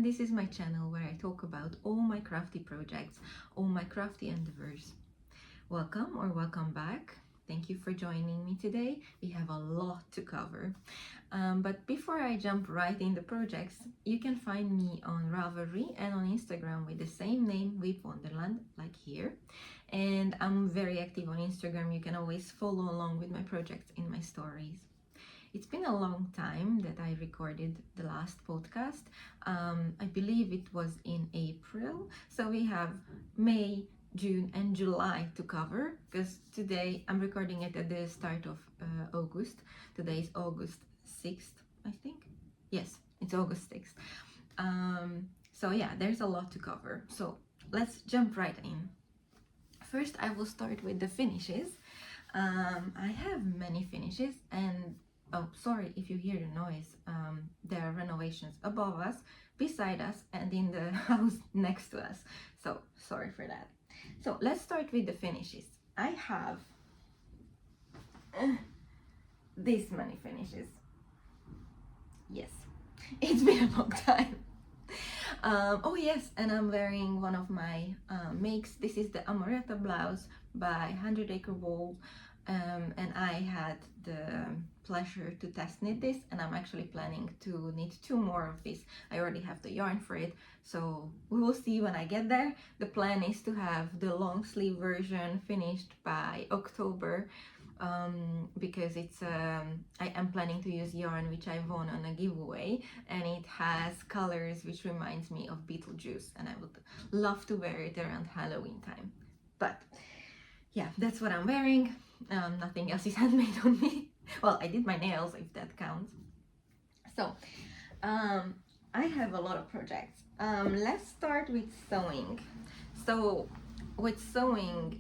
and this is my channel where I talk about all my crafty projects, all my crafty endeavors. Welcome or welcome back. Thank you for joining me today. We have a lot to cover. But before I jump right in the projects, you can find me on Ravelry and on Instagram with the same name, WIPS Wonderland, like here. And I'm very active on Instagram. You can always follow along with my projects in my stories. It's been a long time that I recorded the last podcast. I believe it was in April. So we have May, June and July to cover, because today I'm recording it at the start of August. Today is August 6th, I think. Yes, it's August 6th. So yeah, there's a lot to cover. So let's jump right in. First, I will start with the finishes. I have many finishes, and oh, sorry if you hear the noise. There are renovations above us, beside us, and in the house next to us. So sorry for that. So let's start with the finishes. I have this many finishes. Yes, it's been a long time. Oh yes, and I'm wearing one of my makes. This is the Amoretta blouse by 100 Acre Wool, and I had the pleasure to test knit this, and I'm actually planning to knit 2 more of this. I already have the yarn for it, so we will see when I get there. The plan is to have the long sleeve version finished by October, because it's I am planning to use yarn which I won on a giveaway, and it has colors which reminds me of Beetlejuice, and I would love to wear it around Halloween time. But yeah, that's what I'm wearing. Nothing else is handmade on me. Well, I did my nails, if that counts. So I have a lot of projects. Let's start with sewing. So with sewing,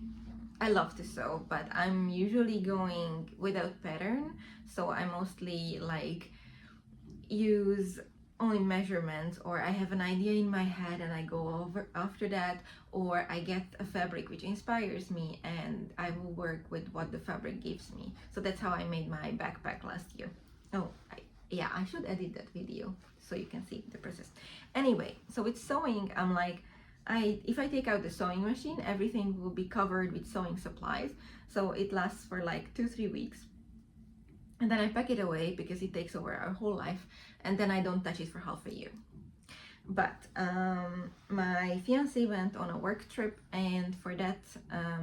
I love to sew, but I'm usually going without pattern. So I mostly like use only measurements, or I have an idea in my head and I go over after that, or I get a fabric which inspires me and I will work with what the fabric gives me. So that's how I made my backpack last year. Oh, yeah, I should edit that video so you can see the process. Anyway, so with sewing, I'm like, if I take out the sewing machine, everything will be covered with sewing supplies. So it lasts for like 2-3 weeks. And then I pack it away because it takes over our whole life, and then I don't touch it for half a year. But my fiance went on a work trip, and for that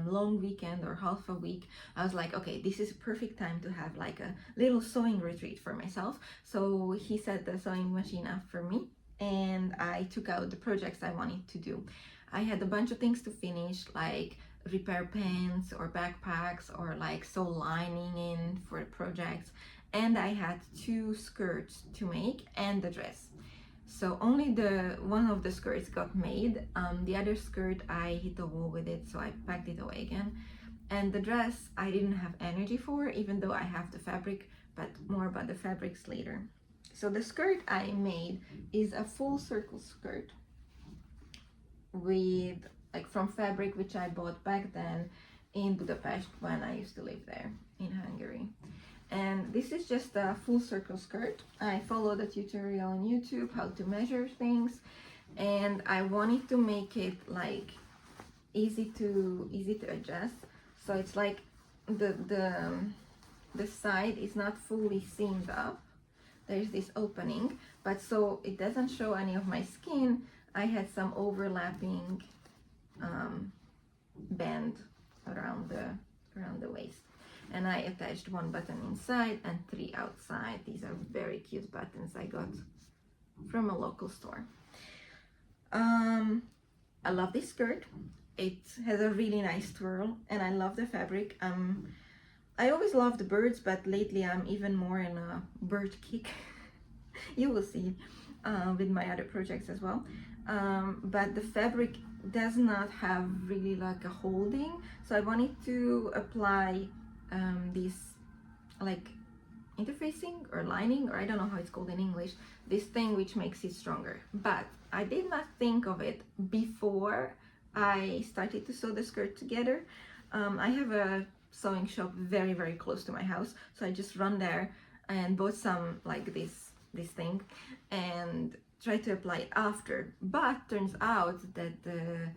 long weekend or half a week, I was like, okay, this is a perfect time to have like a little sewing retreat for myself. So he set the sewing machine up for me, and I took out the projects I wanted to do. I had a bunch of things to finish, like repair pants or backpacks, or like sew lining in for projects, and I had 2 skirts to make and the dress. So only one of the skirts got made. The other skirt I hit the wall with it, so I packed it away again. And the dress I didn't have energy for, even though I have the fabric, but more about the fabrics later. So the skirt I made is a full circle skirt with like from fabric which I bought back then in Budapest when I used to live there in Hungary. And this is just a full circle skirt. I followed a tutorial on YouTube how to measure things, and I wanted to make it like easy to adjust. So it's like the side is not fully seamed up. There's this opening, but so it doesn't show any of my skin, I had some overlapping band around the waist, and I attached 1 button inside and 3 outside. These are very cute buttons I got from a local store. I love this skirt. It has a really nice twirl, and I love the fabric. I always loved birds, but lately I'm even more in a bird kick. You will see with my other projects as well. But the fabric does not have really like a holding, so I wanted to apply this like interfacing or lining, or I don't know how it's called in English, this thing which makes it stronger. But I did not think of it before I started to sew the skirt together. I have a sewing shop very close to my house, so I just run there and bought some like this thing, and tried to apply it after, but turns out that the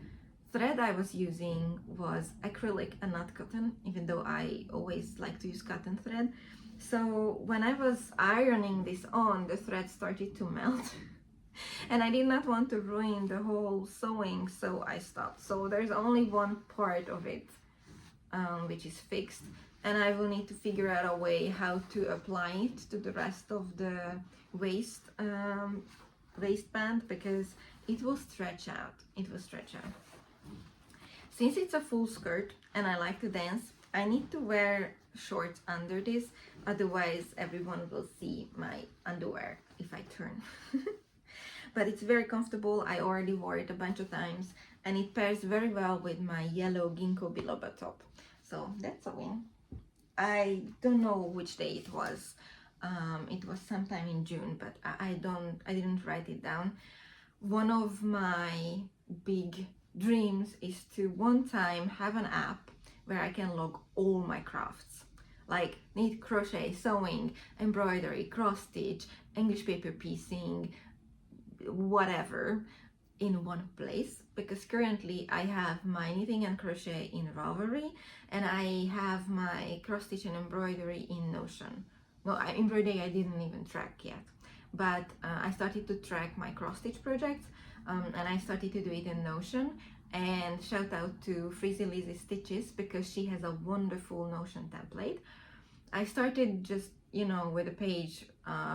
thread I was using was acrylic and not cotton, even though I always like to use cotton thread. So when I was ironing this on, the thread started to melt and I did not want to ruin the whole sewing, so I stopped. So there's only one part of it which is fixed, and I will need to figure out a way how to apply it to the rest of the waistband, because it will stretch out. It will stretch out. Since it's a full skirt and I like to dance, I need to wear shorts under this, otherwise everyone will see my underwear if I turn. But it's very comfortable. I already wore it a bunch of times and it pairs very well with my yellow ginkgo biloba top. So that's a win. I don't know which day it was. It was sometime in June, but I didn't write it down. One of my big dreams is to one time have an app where I can log all my crafts, like knit, crochet, sewing, embroidery, cross stitch, English paper piecing, whatever, in one place, because currently I have my knitting and crochet in Ravelry and I have my cross stitch and embroidery in Notion. No, embroidery I didn't even track yet, but I started to track my cross stitch projects and I started to do it in Notion. And shout out to Frizzy Lizzie Stitches, because she has a wonderful Notion template. I started just, you know, with a page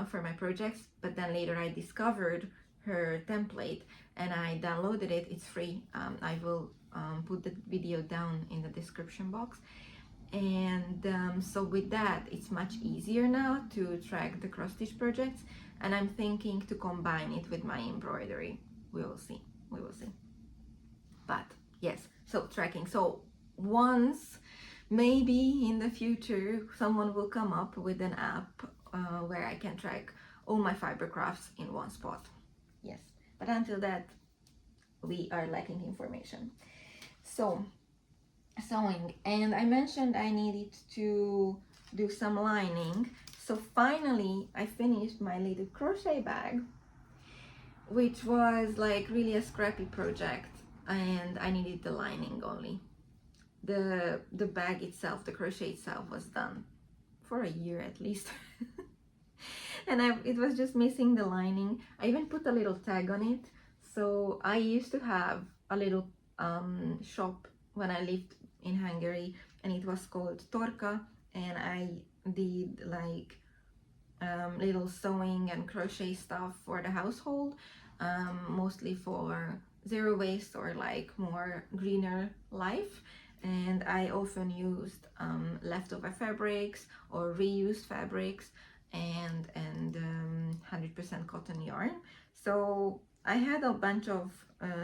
for my projects, but then later I discovered her template and I downloaded it. It's free. I will put the video down in the description box. And so with that, it's much easier now to track the cross stitch projects, and I'm thinking to combine it with my embroidery. We will see. We will see. But yes, so tracking. So once, maybe in the future, someone will come up with an app where I can track all my fiber crafts in one spot. Yes, but until that, we are lacking information. So sewing, and I mentioned I needed to do some lining. So finally I finished my little crochet bag, which was like really a scrappy project, and I needed the lining only. The bag itself, the crochet itself, was done for a year at least. And it was just missing the lining. I even put a little tag on it. So I used to have a little shop when I lived in Hungary, and it was called Torka, and I did like little sewing and crochet stuff for the household, mostly for zero waste or like more greener life. And I often used leftover fabrics or reused fabrics and 100% cotton yarn. So I had a bunch of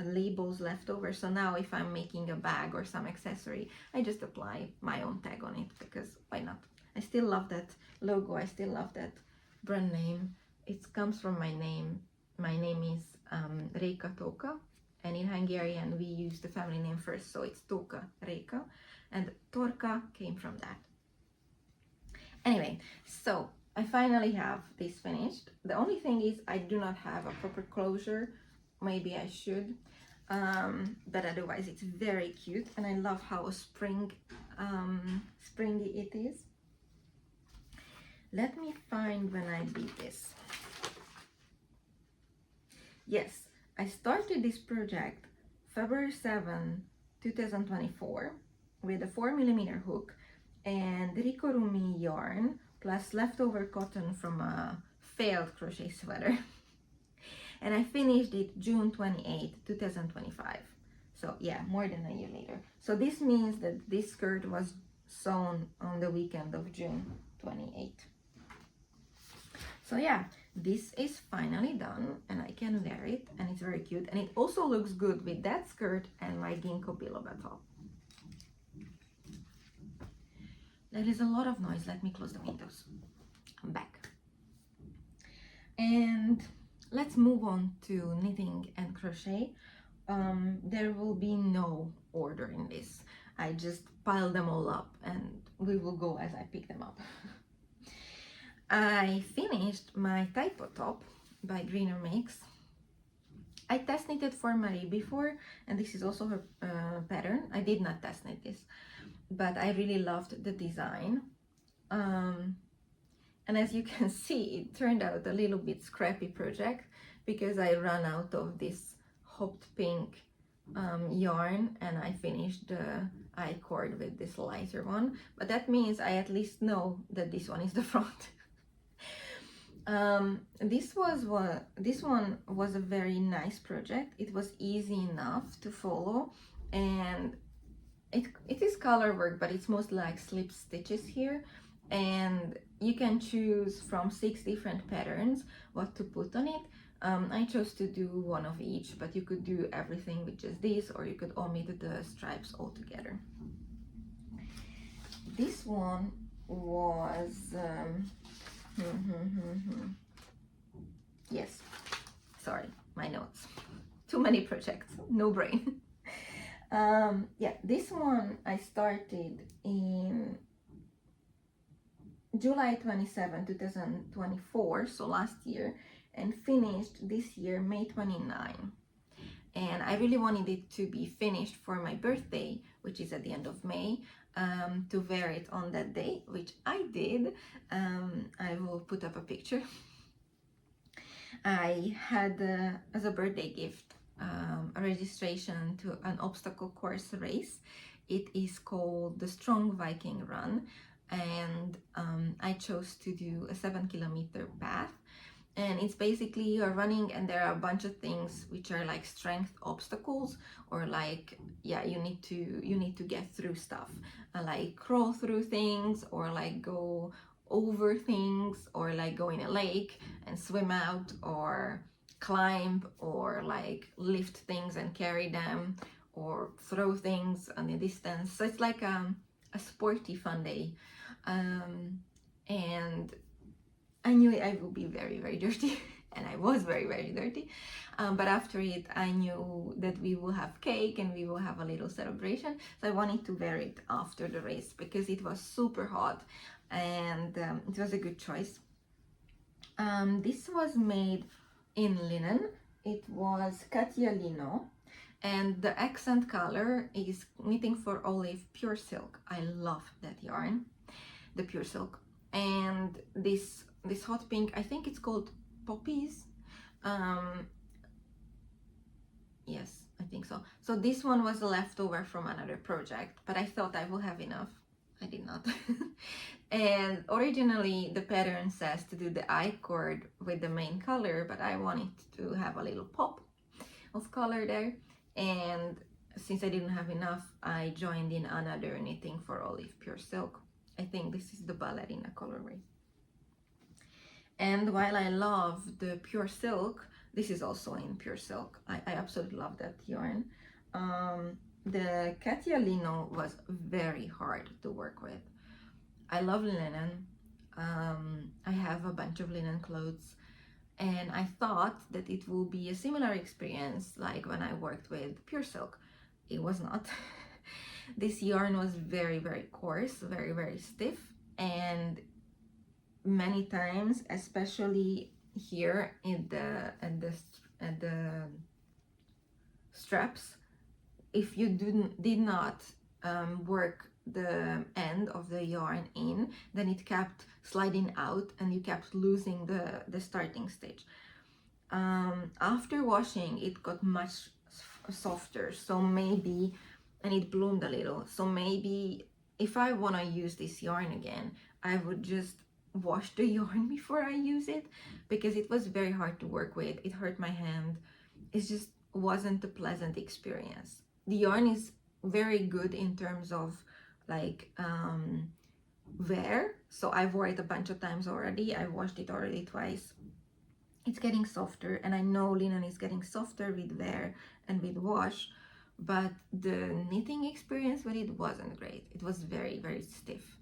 labels left over, so now if I'm making a bag or some accessory, I just apply my own tag on it, because why not? I still love that logo, I still love that brand name. It comes from my name. My name is Réka Tóka, and in Hungarian we use the family name first, so it's Tóka Réka, and Torka came from that. Anyway, so I finally have this finished. The only thing is I do not have a proper closure. Maybe I should, but otherwise it's very cute, and I love how springy it is. Let me find when I did this. Yes, I started this project February 7, 2024 with a 4mm hook and Rikorumi yarn plus leftover cotton from a failed crochet sweater. And I finished it June 28, 2025. So yeah, more than a year later. So this means that this skirt was sewn on the weekend of June 28. So yeah, this is finally done and I can wear it, and it's very cute, and it also looks good with that skirt and my ginkgo biloba top. There is a lot of noise. Let me close the windows. I'm back. And let's move on to knitting and crochet. There will be no order in this. I just pile them all up and we will go as I pick them up. I finished my typo top by greenermakes. I test knitted for Marie before, and this is also her pattern. I did not test knit this, but I really loved the design. And as you can see, it turned out a little bit scrappy project because I ran out of this hopped pink yarn, and I finished the I-cord with this lighter one, but that means I at least know that this one is the front. This one was a very nice project. It was easy enough to follow, and it is color work, but it's mostly like slip stitches here, and you can choose from 6 different patterns what to put on it. I chose to do one of each, but you could do everything with just this, or you could omit the stripes altogether. This one was yes, sorry, my notes, too many projects, no brain. Yeah, this one I started in July 27, 2024, so last year, and finished this year May 29. And I really wanted it to be finished for my birthday, which is at the end of May, to wear it on that day, which I did. I will put up a picture. I had, as a birthday gift, a registration to an obstacle course race. It is called the Strong Viking Run, and I chose to do a 7-kilometer path. And it's basically you're running, and there are a bunch of things which are like strength obstacles, or like, yeah, you need to get through stuff, like crawl through things, or like go over things, or like go in a lake and swim out, or climb, or like lift things and carry them, or throw things on the distance. So it's like a sporty fun day, and I knew I would be very, very dirty, and I was very, very dirty. But after it, I knew that we will have cake and we will have a little celebration. So I wanted to wear it after the race because it was super hot, and it was a good choice. This was made in linen. It was Katia Lino, and the accent color is Knitting for Olive Pure Silk. I love that yarn, the Pure Silk. And this hot pink, I think it's called Poppies. Yes, I think so. So this one was a leftover from another project, but I thought I will have enough. I did not. And originally the pattern says to do the I-cord with the main color, but I wanted to have a little pop of color there. And since I didn't have enough, I joined in another Knitting for Olive Pure Silk. I think this is the ballerina colorway. And while I love the Pure Silk, this is also in Pure Silk. I absolutely love that yarn. The Katia Lino was very hard to work with. I love linen. I have a bunch of linen clothes, and I thought that it will be a similar experience like when I worked with Pure Silk. It was not. This yarn was very, very coarse, very, very stiff, and many times, especially here in the straps, if you did not work the end of the yarn in, then it kept sliding out and you kept losing the starting stitch. After washing, it got much softer, so maybe, and it bloomed a little, so maybe if I want to use this yarn again, I would just wash the yarn before I use it, because it was very hard to work with. It hurt my hand. It just wasn't a pleasant experience. The yarn is very good in terms of like wear, so I wore it a bunch of times already. I washed it already twice. It's getting softer, and I know linen is getting softer with wear and with wash, but the knitting experience with it wasn't great. It was very, very stiff.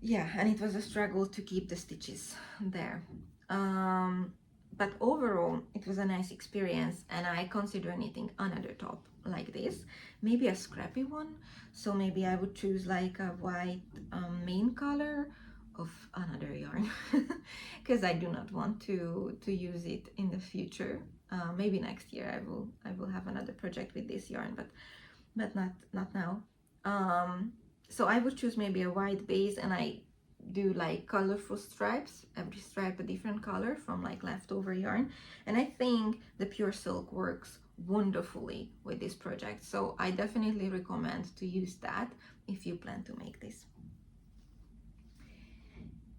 Yeah, and it was a struggle to keep the stitches there. But overall, it was a nice experience, and I consider knitting another top like this, maybe a scrappy one. So maybe I would choose like a white main color, of another yarn because I do not want to use it in the future. Maybe next year I will have another project with this yarn, but not now. So I would choose maybe a white base, and I do like colorful stripes, every stripe a different color from like leftover yarn, and I think the pure silk works wonderfully with this project, so I definitely recommend to use that if you plan to make this.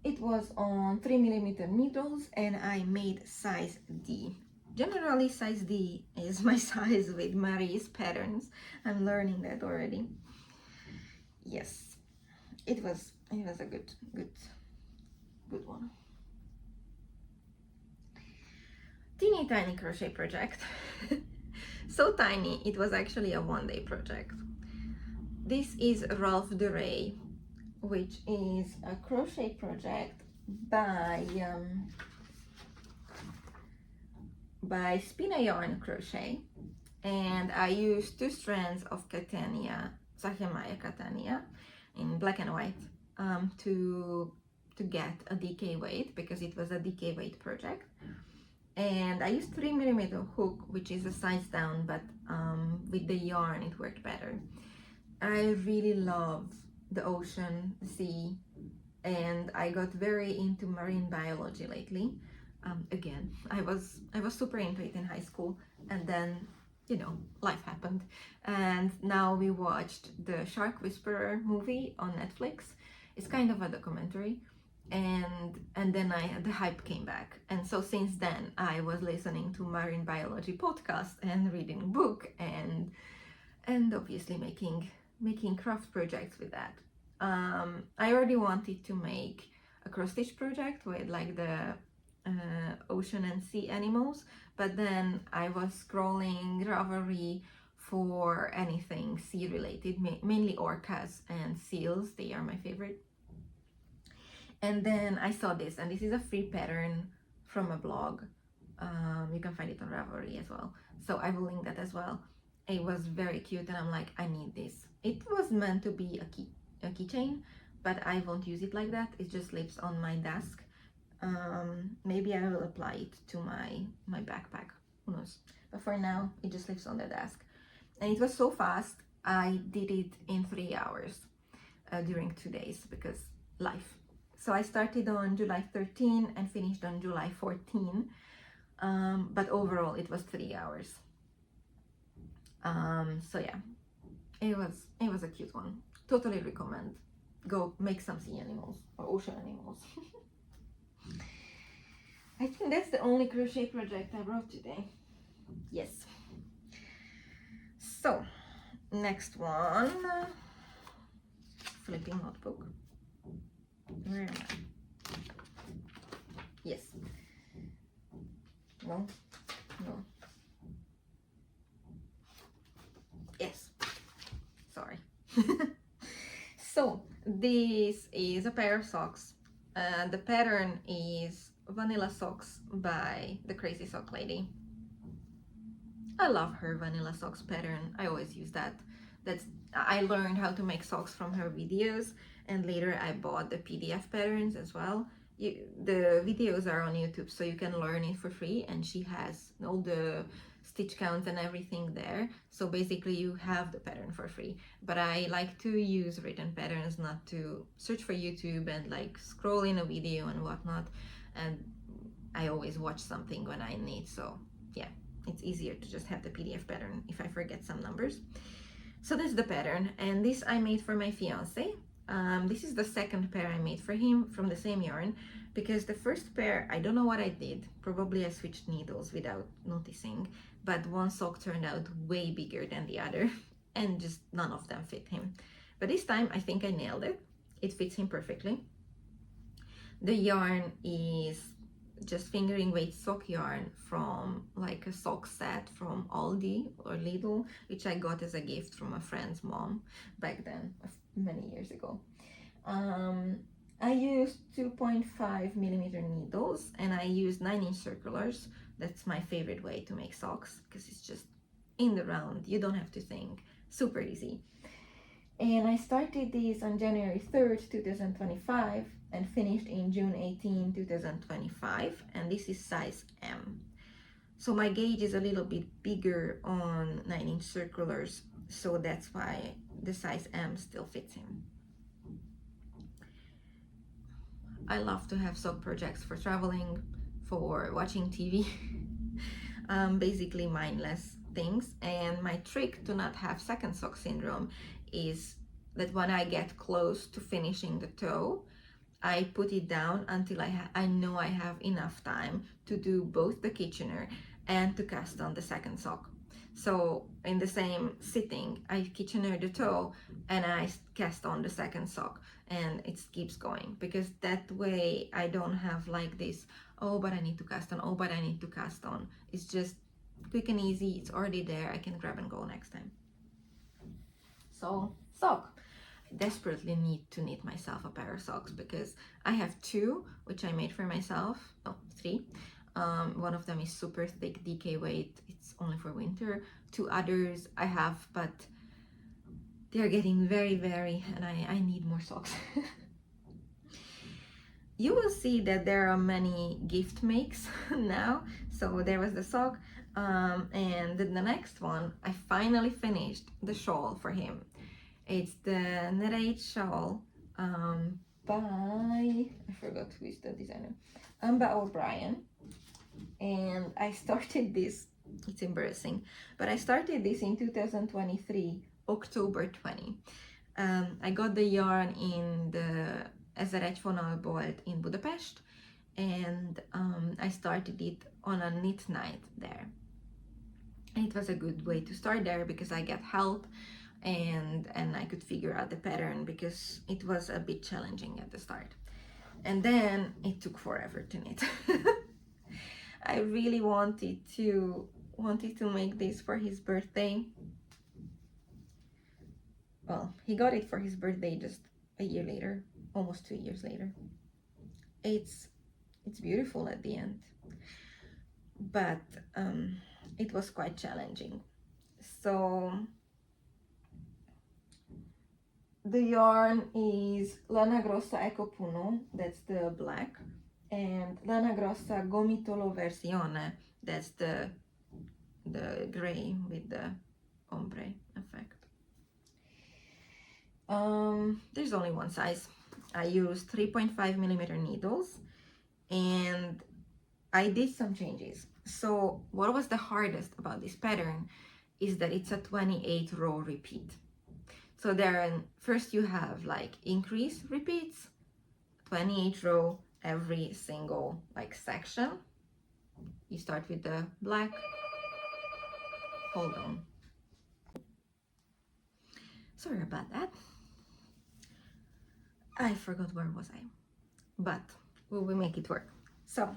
It was on 3mm needles and I made size D. Generally size D is my size with Marie's patterns. I'm learning that already. Yes, it was a good one. Teeny tiny crochet project. So tiny, it was actually a one-day project. This is Ralph Duray, which is a crochet project by Spina Yarn Crochet, and I used 2 strands of Catania, Sachemaya Catania, in black and white to get a DK weight, because it was a DK weight project. And I used 3mm hook, which is a size down, but with the yarn it worked better. I really love the ocean, the sea, and I got very into marine biology lately. Again, I was super into it in high school, and then, you know, life happened, and now we watched the Shark Whisperer movie on Netflix. It's kind of a documentary, and then the hype came back, and so since then I was listening to marine biology podcast and reading a book, and obviously making craft projects with that. I already wanted to make a cross stitch project with like the ocean and sea animals, but then I was scrolling Ravelry for anything sea related, mainly orcas and seals. They are my favorite. And then I saw this, and this is a free pattern from a blog. You can find it on Ravelry as well, so I will link that as well. It was very cute, and I'm like, I need this. It was meant to be a keychain, but I won't use it like that. It just lives on my desk. Maybe I will apply it to my backpack, who knows, but for now it just lives on the desk. And it was so fast, I did it in 3 hours during 2 days, because life. So I started on July 13 and finished on July 14, but overall it was 3 hours. So yeah, it was a cute one. Totally recommend. Go make some sea animals or ocean animals. I think that's the only crochet project I brought today. Yes. So, next one. Flipping notebook. Where am I? Yes. No. Yes. Sorry. So, this is a pair of socks. The pattern is Vanilla Socks by the Crazy Sock Lady. I love her Vanilla Socks pattern. I always use that. I learned how to make socks from her videos, and later I bought the PDF patterns as well. The videos are on YouTube, so you can learn it for free, and she has all the stitch counts and everything there. So basically you have the pattern for free. But I like to use written patterns, not to search for YouTube and like scroll in a video and whatnot. And I always watch something when I need, so yeah, it's easier to just have the PDF pattern if I forget some numbers. So this is the pattern, and this I made for my fiance. This is the second pair I made for him from the same yarn, because the first pair, I don't know what I did. Probably I switched needles without noticing, but one sock turned out way bigger than the other, and just none of them fit him. But this time I think I nailed it. It fits him perfectly. The yarn is just fingering weight sock yarn from like a sock set from Aldi or Lidl, which I got as a gift from a friend's mom back then, many years ago. I used 2.5mm needles, and I used 9-inch circulars. That's my favorite way to make socks, because it's just in the round, you don't have to think, super easy. And I started these on January 3rd, 2025, and finished in June 18, 2025, and this is size M. So my gauge is a little bit bigger on 9-inch circulars, so that's why the size M still fits him. I love to have sock projects for traveling, for watching TV, basically mindless things. And my trick to not have second sock syndrome is that when I get close to finishing the toe, I put it down until I know I have enough time to do both the Kitchener and to cast on the second sock. So in the same sitting, I Kitchener the toe and I cast on the second sock, and it keeps going, because that way I don't have like this, oh but I need to cast on, oh but I need to cast on. It's just quick and easy, it's already there, I can grab and go next time. So sock. I desperately need to knit myself a pair of socks, because I have 2 which I made for myself, no 3. One of them is super thick DK weight, it's only for winter. 2 others I have, but they're getting very, and I need more socks. You will see that there are many gift makes now. So there was the sock, and then the next one, I finally finished the shawl for him. It's the Knit shawl by, I forgot who is the designer, Amba O'Brien. And I started this, it's embarrassing, but I started this in 2023, October 20. I got the yarn in the Ezer Vonalbolt in Budapest, and I started it on a knit night there. And it was a good way to start there, because I got help and I could figure out the pattern, because it was a bit challenging at the start. And then it took forever to knit. I really wanted to make this for his birthday. Well, he got it for his birthday just a year later, almost 2 years later. It's beautiful at the end, but it was quite challenging. So the yarn is Lana Grossa Eco Puno, that's the black, and Lana Grossa Gomitolo Versione, that's the gray with the ombre effect. There's only one size. I used 3.5mm needles, and I did some changes. So what was the hardest about this pattern is that it's a 28 row repeat. So there, first you have like increase repeats, 28 row every single like section. You start with the black, hold on, sorry about that, I forgot where was I, but we will make it work. So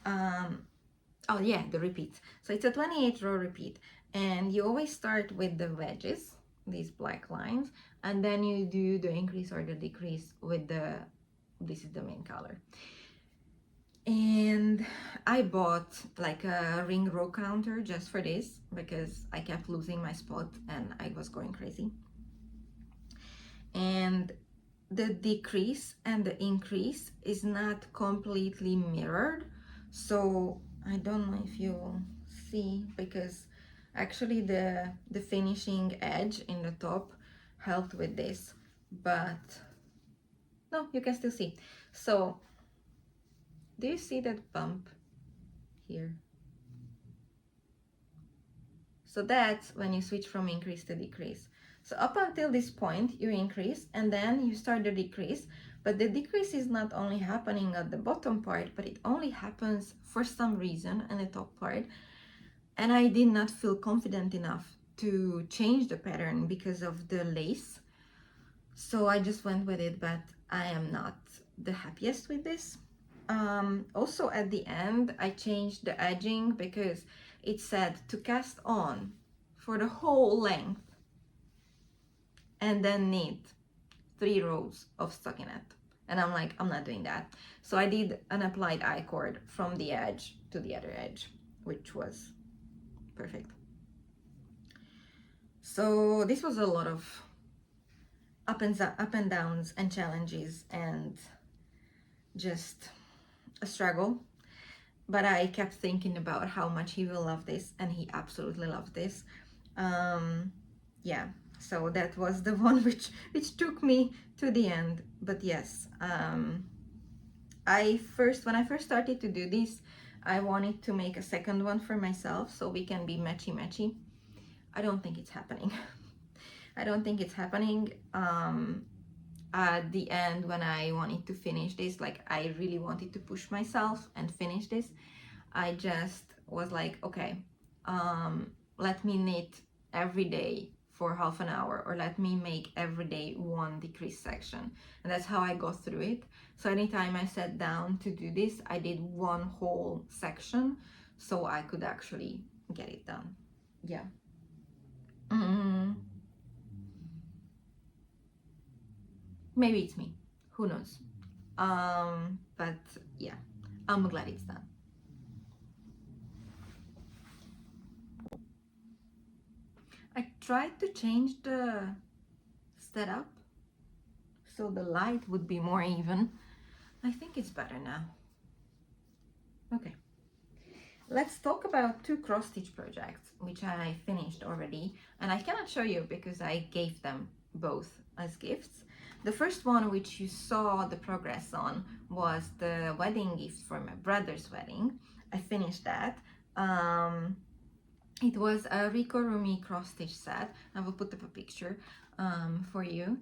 oh yeah, the repeats. So it's a 28 row repeat, and you always start with the wedges, these black lines, and then you do the increase or the decrease with the, this is the main color. And I bought like a ring row counter just for this, because I kept losing my spot and I was going crazy. And the decrease and the increase is not completely mirrored, so I don't know if you'll see, because actually the finishing edge in the top helped with this, but no, you can still see. So do you see that bump here? So that's when you switch from increase to decrease. So up until this point you increase, and then you start the decrease, but the decrease is not only happening at the bottom part, but it only happens for some reason in the top part. And I did not feel confident enough to change the pattern because of the lace. So I just went with it, but I am not the happiest with this. Also at the end, I changed the edging because it said to cast on for the whole length and then knit 3 rows of stockinette. And I'm like, I'm not doing that. So I did an applied I-cord from the edge to the other edge, which was perfect. So this was a lot of up and downs and challenges, and just a struggle, but I kept thinking about how much he will love this, and he absolutely loved this. Yeah, so that was the one which took me to the end. But yes, when I first started to do this, I wanted to make a second one for myself so we can be matchy matchy. I don't think it's happening. I don't think it's happening. At the end, when I wanted to finish this, like I really wanted to push myself and finish this, I just was like, okay, let me knit every day for half an hour, or let me make every day one decrease section. And that's how I got through it. So anytime I sat down to do this, I did one whole section so I could actually get it done. Yeah. Maybe it's me, who knows. But yeah, I'm glad it's done. I tried to change the setup so the light would be more even. I think it's better now. Okay, let's talk about two cross stitch projects which I finished already, and I cannot show you because I gave them both as gifts. The first one, which you saw the progress on, was the wedding gift for my brother's wedding. I finished that. It was a Rico Rumi cross stitch set. I will put up a picture for you.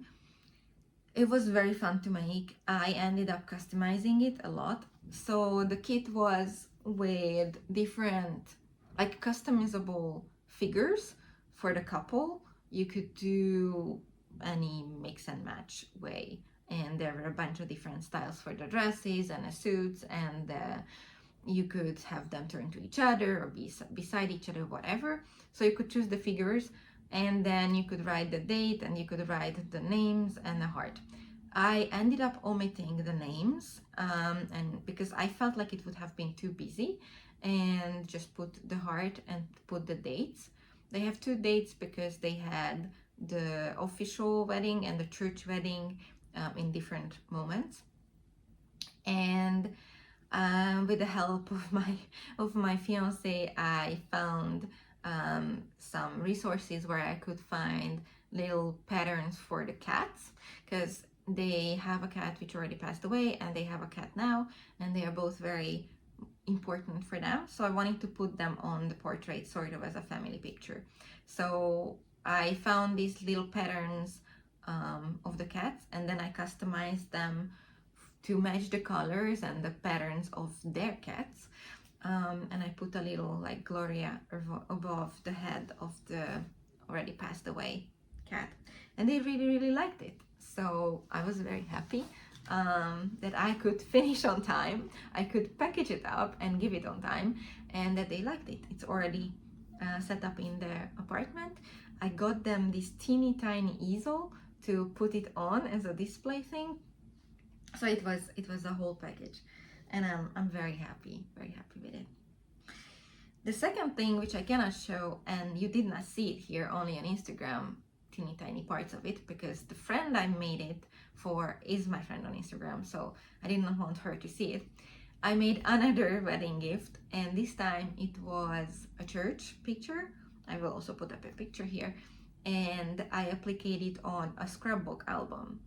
It was very fun to make. I ended up customizing it a lot. So the kit was with different, like, customizable figures for the couple. You could do any mix and match way, and there were a bunch of different styles for the dresses and the suits, and you could have them turn to each other or be beside each other, whatever. So you could choose the figures, and then you could write the date, and you could write the names and the heart. I ended up omitting the names, and because I felt like it would have been too busy, and just put the heart and put the dates. They have two dates because they had the official wedding and the church wedding in different moments. And with the help of my fiance, I found some resources where I could find little patterns for the cats, because they have a cat which already passed away and they have a cat now, and they are both very important for them. So I wanted to put them on the portrait sort of as a family picture. So I found these little patterns of the cats, and then I customized them to match the colors and the patterns of their cats. And I put a little like Gloria above the head of the already passed away cat, and they really liked it. So I was very happy that I could finish on time, I could package it up and give it on time, and that they liked it. It's already set up in their apartment. I got them this teeny tiny easel to put it on as a display thing. So it was a whole package, and I'm very happy with it. The second thing, which I cannot show, and you did not see it here, only on Instagram, teeny tiny parts of it, because the friend I made it for is my friend on Instagram, so I did not want her to see it. I made another wedding gift, and this time it was a church picture. I will also put up a picture here, and I applied it on a scrapbook album.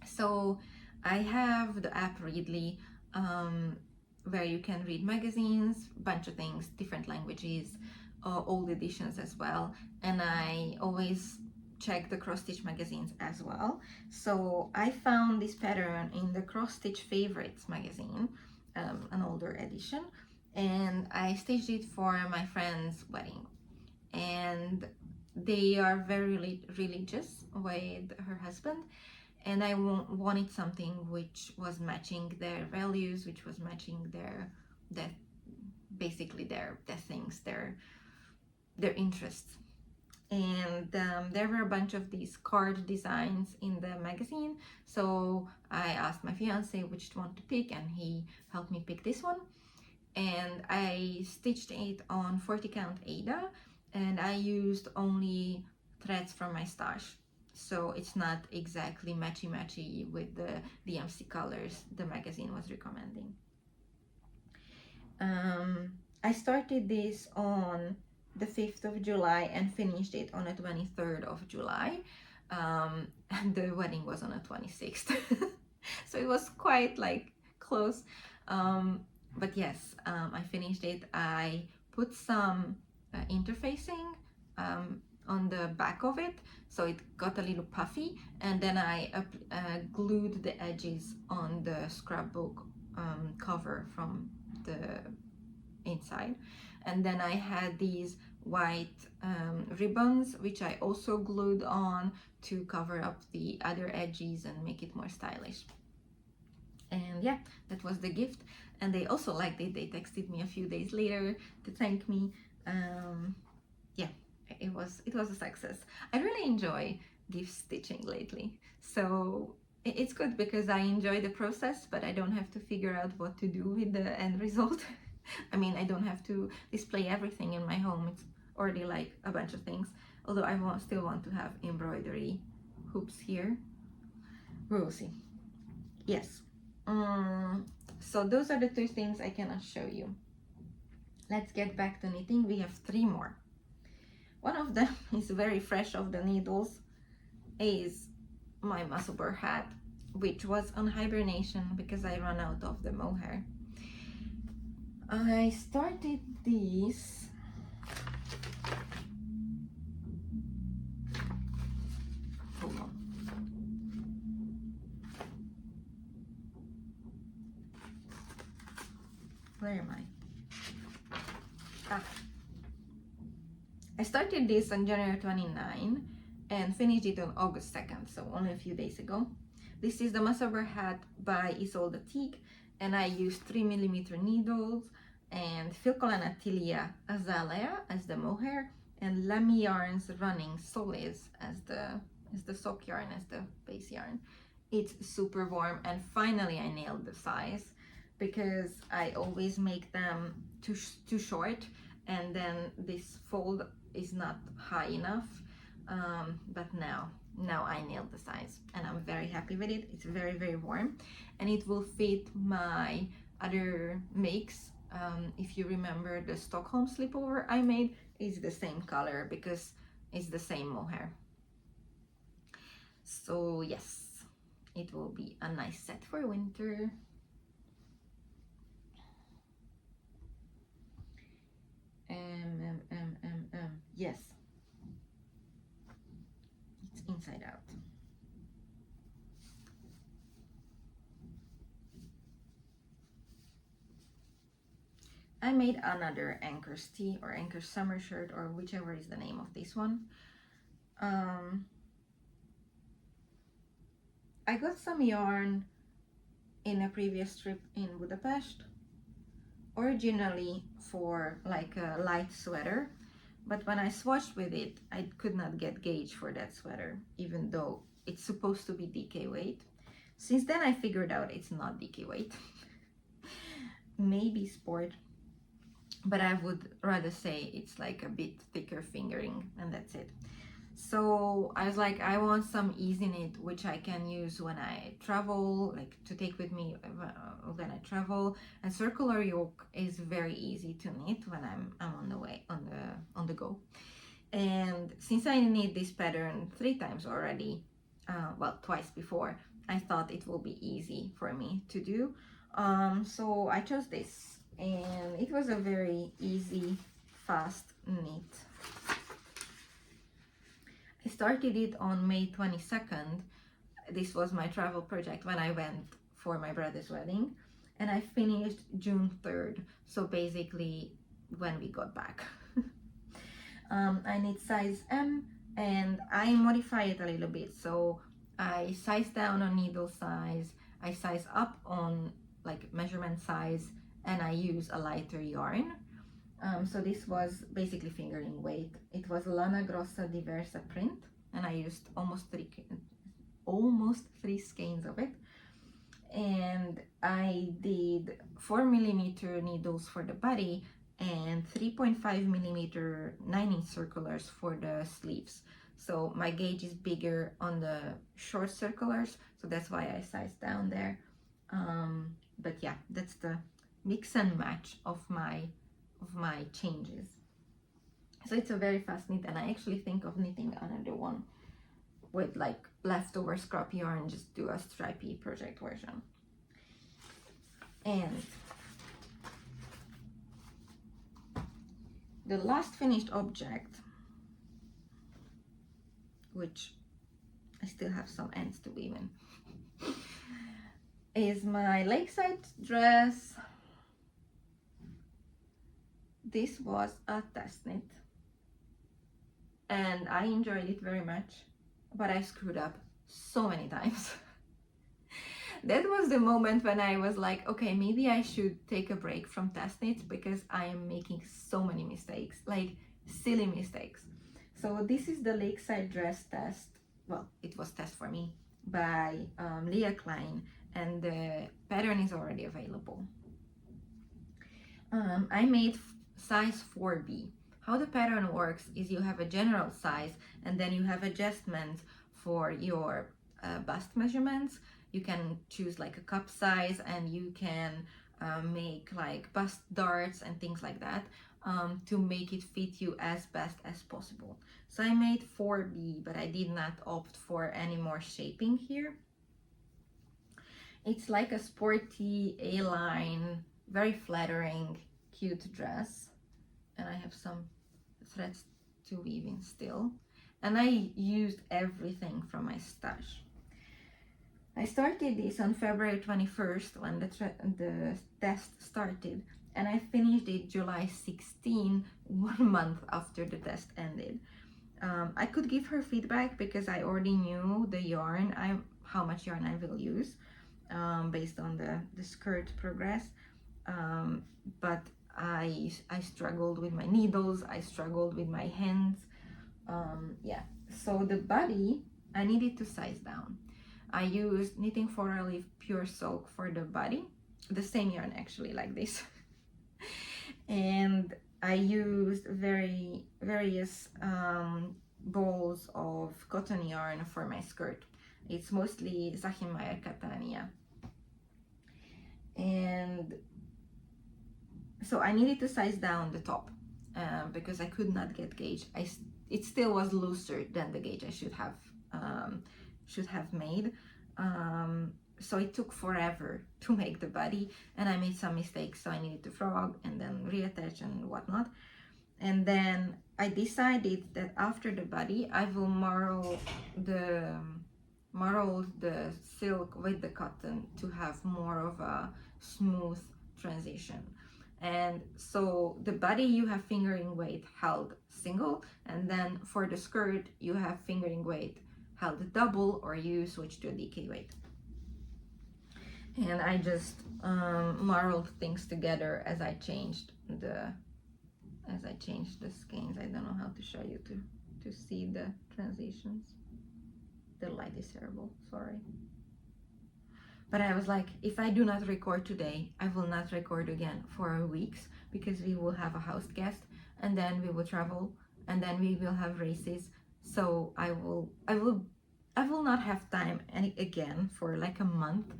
So I have the app Readly, where you can read magazines, bunch of things, different languages, old editions as well, and I always check the cross stitch magazines as well. So I found this pattern in the Cross Stitch Favorites magazine, an older edition, and I stitched it for my friend's wedding. And they are very religious with her husband, and I wanted something which was matching their values, which was matching their basically their things, their interests. And there were a bunch of these card designs in the magazine, so I asked my fiance which one to pick, and he helped me pick this one. And I stitched it on 40 count Ada, and I used only threads from my stash. so it's not exactly matchy with the DMC colors the magazine was recommending. I started this on the 5th of July and finished it on the 23rd of July, and the wedding was on the 26th. So it was quite like close, but yes, I finished it. I put some interfacing on the back of it, so it got a little puffy, and then I glued the edges on the scrapbook cover from the inside. And then I had these white ribbons, which I also glued on to cover up the other edges and make it more stylish. And yeah, that was the gift, and they also liked it. They texted me a few days later to thank me. Yeah, it was a success. I really enjoy gift stitching lately, so it's good because I enjoy the process, but I don't have to figure out what to do with the end result. I mean, I don't have to display everything in my home. It's already like a bunch of things, although I still want to have embroidery hoops here. We'll see. Yes. So those are the two things I cannot show you. Let's get back to knitting. We have 3 more. One of them is very fresh off the needles, is my Midsummer hat, which was on hibernation because I ran out of the mohair. I started these hold on. Where am I? I started this on January 29 and finished it on August 2nd, so only a few days ago. This is the Midsummer hat by Isolde Teague, and I used 3mm needles and Filcolanatilia azalea as the mohair and Lamy Yarns Running Solis as the sock yarn, as the base yarn. It's super warm, and finally I nailed the size because I always make them too short, and then this fold is not high enough, but now I nailed the size and I'm very happy with it. It's very warm, and it will fit my other makes. If you remember the Stockholm slipover I made, it's the same color because it's the same mohair. So yes, it will be a nice set for winter. Yes, it's inside out. I made another Anchor's tee or Anchor summer shirt, or whichever is the name of this one. I got some yarn in a previous trip in Budapest, originally for like a light sweater, but when I swatched with it, I could not get gauge for that sweater, even though it's supposed to be DK weight. Since then I figured out it's not DK weight. Maybe sport, but I would rather say it's like a bit thicker fingering, and that's it. So I was like, I want some easy knit which I can use when I travel, like to take with me when I travel. And circular yoke is very easy to knit when I'm on the way, on the go. And since I knit this pattern 3 times already, well, twice before, I thought it will be easy for me to do. So I chose this, and it was a very easy, fast knit. I started it on May 22nd. This was my travel project when I went for my brother's wedding, and I finished June 3rd, so basically when we got back. I knit size M, and I modify it a little bit, so I size down on needle size, I size up on like measurement size, and I use a lighter yarn. So this was basically fingering weight. It was Lana Grossa Diversa print, and I used almost three skeins of it. And I did 4mm needles for the body and 3.5mm 9-inch circulars for the sleeves. So my gauge is bigger on the short circulars, so that's why I sized down there. But yeah, that's the mix and match of my changes. So it's a very fast knit, and I actually think of knitting another one with like leftover scrap yarn, just do a stripy project version. And the last finished object, which I still have some ends to weave in, is my lakeside dress. This was a test knit and I enjoyed it very much, but I screwed up so many times. That was the moment when I was like, okay, maybe I should take a break from test knits because I am making so many mistakes, like silly mistakes. So this is the lakeside dress test. Well, it was test for me by Leah Klein, and the pattern is already available. I made size 4B. How the pattern works is you have a general size and then you have adjustments for your bust measurements. You can choose like a cup size, and you can make like bust darts and things like that to make it fit you as best as possible. So I made 4B, but I did not opt for any more shaping here. It's like a sporty A-line, very flattering, cute dress. And I have some threads to weave in still. And I used everything from my stash. I started this on February 21st when the test started, and I finished it July 16, 1 month after the test ended. I could give her feedback because I already knew the yarn, how much yarn I will use based on the skirt progress, but I struggled with my needles, I struggled with my hands. Yeah, so the body I needed to size down. I used Knitting for Relief Pure Silk for the body, the same yarn actually, like this. And I used various balls of cotton yarn for my skirt. It's mostly Zahimaya Catania. And so I needed to size down the top because I could not get gauge. It still was looser than the gauge I should have made. So it took forever to make the body, and I made some mistakes, so I needed to frog and then reattach and whatnot. And then I decided that after the body I will marl the silk with the cotton to have more of a smooth transition. And so the body you have fingering weight held single, and then for the skirt you have fingering weight held double, or you switch to a DK weight. And I just marled things together as I changed the skeins. I don't know how to show you to see the transitions. The light is terrible, sorry. But I was like, if I do not record today, I will not record again for weeks, because we will have a house guest, and then we will travel, and then we will have races. So I will not have time again for like a month,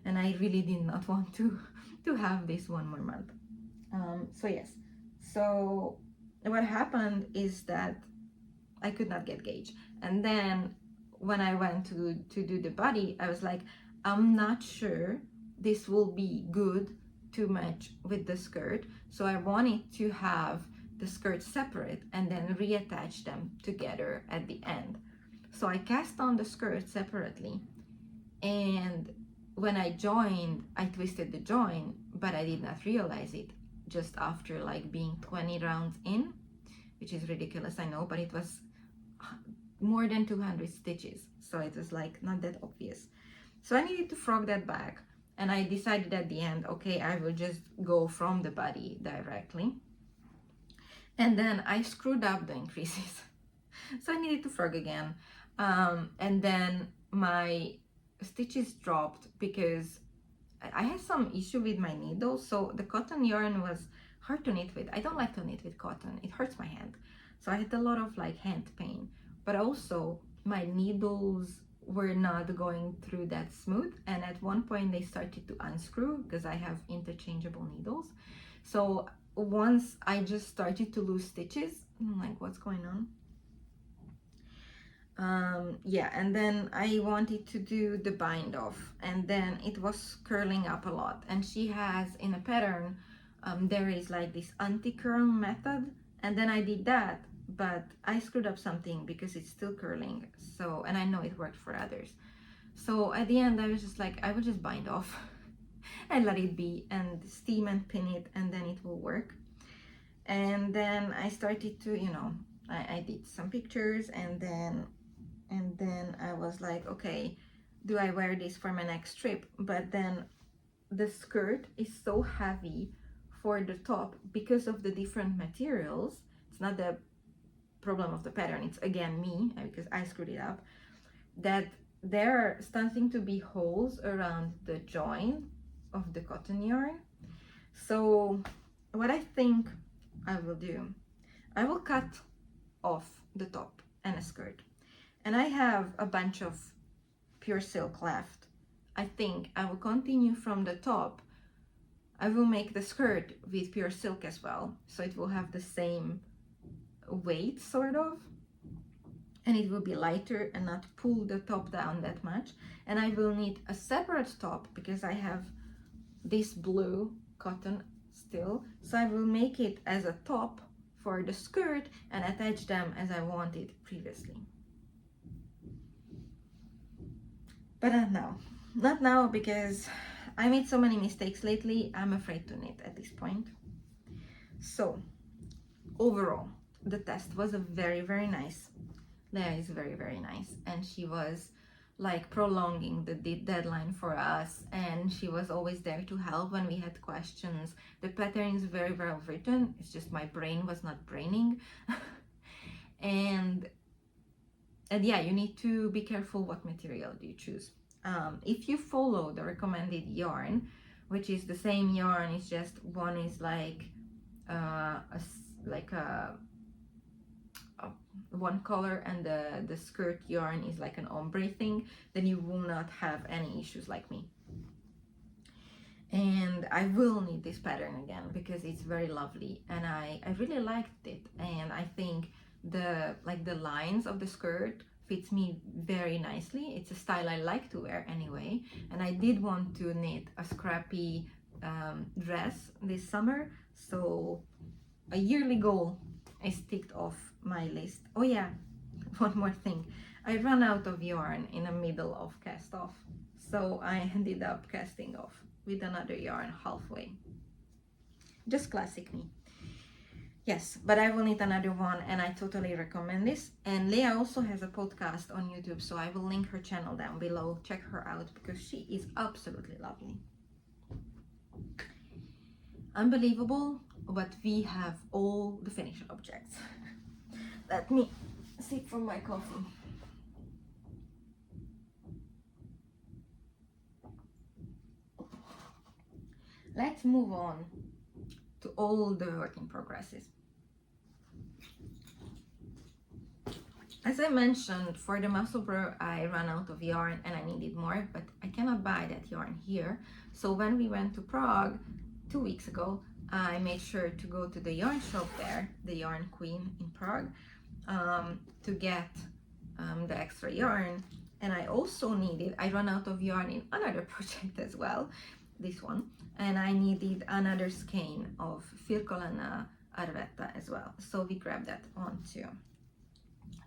and I really did not want to have this one more month. So yes, so what happened is that I could not get gauge, and then when I went to do the body, I was like, I'm not sure this will be good to match with the skirt, so I wanted to have the skirt separate and then reattach them together at the end. So I cast on the skirt separately, and when I joined, I twisted the join, but I did not realize it just after like being 20 rounds in, which is ridiculous, I know, but it was more than 200 stitches, so it was like not that obvious. So I needed to frog that back, and I decided at the end, okay, I will just go from the body directly. And then I screwed up the increases. So I needed to frog again. And then my stitches dropped because I had some issue with my needle. So the cotton yarn was hard to knit with. I don't like to knit with cotton. It hurts my hand. So I had a lot of like hand pain. but also my needles were not going through that smooth, and at one point they started to unscrew because I have interchangeable needles. So once I just started to lose stitches, I'm like, what's going on? Yeah, and then I wanted to do the bind off, and then it was curling up a lot. And she has in a pattern, there is like this anti-curl method, and then I did that, but I screwed up something because it's still curling. So, and I know it worked for others. So at the end I was just like, I will just bind off and let it be and steam and pin it, and then it will work. And then I started to, you know, I did some pictures, and then I was like, okay, do I wear this for my next trip? But then the skirt is so heavy for the top because of the different materials. It's not the problem of the pattern, it's again me, because I screwed it up, that there are starting to be holes around the join of the cotton yarn. So what I think I will do, I will cut off the top and a skirt, and I have a bunch of pure silk left. I think I will continue from the top. I will make the skirt with pure silk as well, so it will have the same weight sort of, and it will be lighter and not pull the top down that much. And I will need a separate top because I have this blue cotton still, so I will make it as a top for the skirt and attach them as I wanted previously. But not now, because I made so many mistakes lately. I'm afraid to knit at this point. So overall, the test was a very, very nice. Leah is very, very nice, and she was like prolonging the deadline for us, and she was always there to help when we had questions. The pattern is very well written, it's just my brain was not braining. and yeah, you need to be careful what material do you choose. If you follow the recommended yarn, which is the same yarn, it's just one is like one color, and the skirt yarn is like an ombre thing, then you will not have any issues like me. And I will need this pattern again because it's very lovely, and I really liked it, and I think the lines of the skirt fits me very nicely. It's a style I like to wear anyway, and I did want to knit a scrappy dress this summer, so a yearly goal is ticked off my list. Oh yeah, one more thing. I ran out of yarn in the middle of cast off, so I ended up casting off with another yarn halfway. Just classic me. Yes, but I will need another one, and I totally recommend this. And Leah also has a podcast on YouTube, so I will link her channel down below. Check her out because she is absolutely lovely. Unbelievable, but we have all the finished objects. Let me sip from my coffee. Let's move on to all the work in progresses. As I mentioned, for the muscle bra, I ran out of yarn and I needed more, but I cannot buy that yarn here. So when we went to Prague 2 weeks ago, I made sure to go to the yarn shop there, the Yarn Queen in Prague, to get the extra yarn. And I also needed, I ran out of yarn in another project as well, this one, and I needed another skein of Firkolana Arvetta as well. So we grabbed that on too.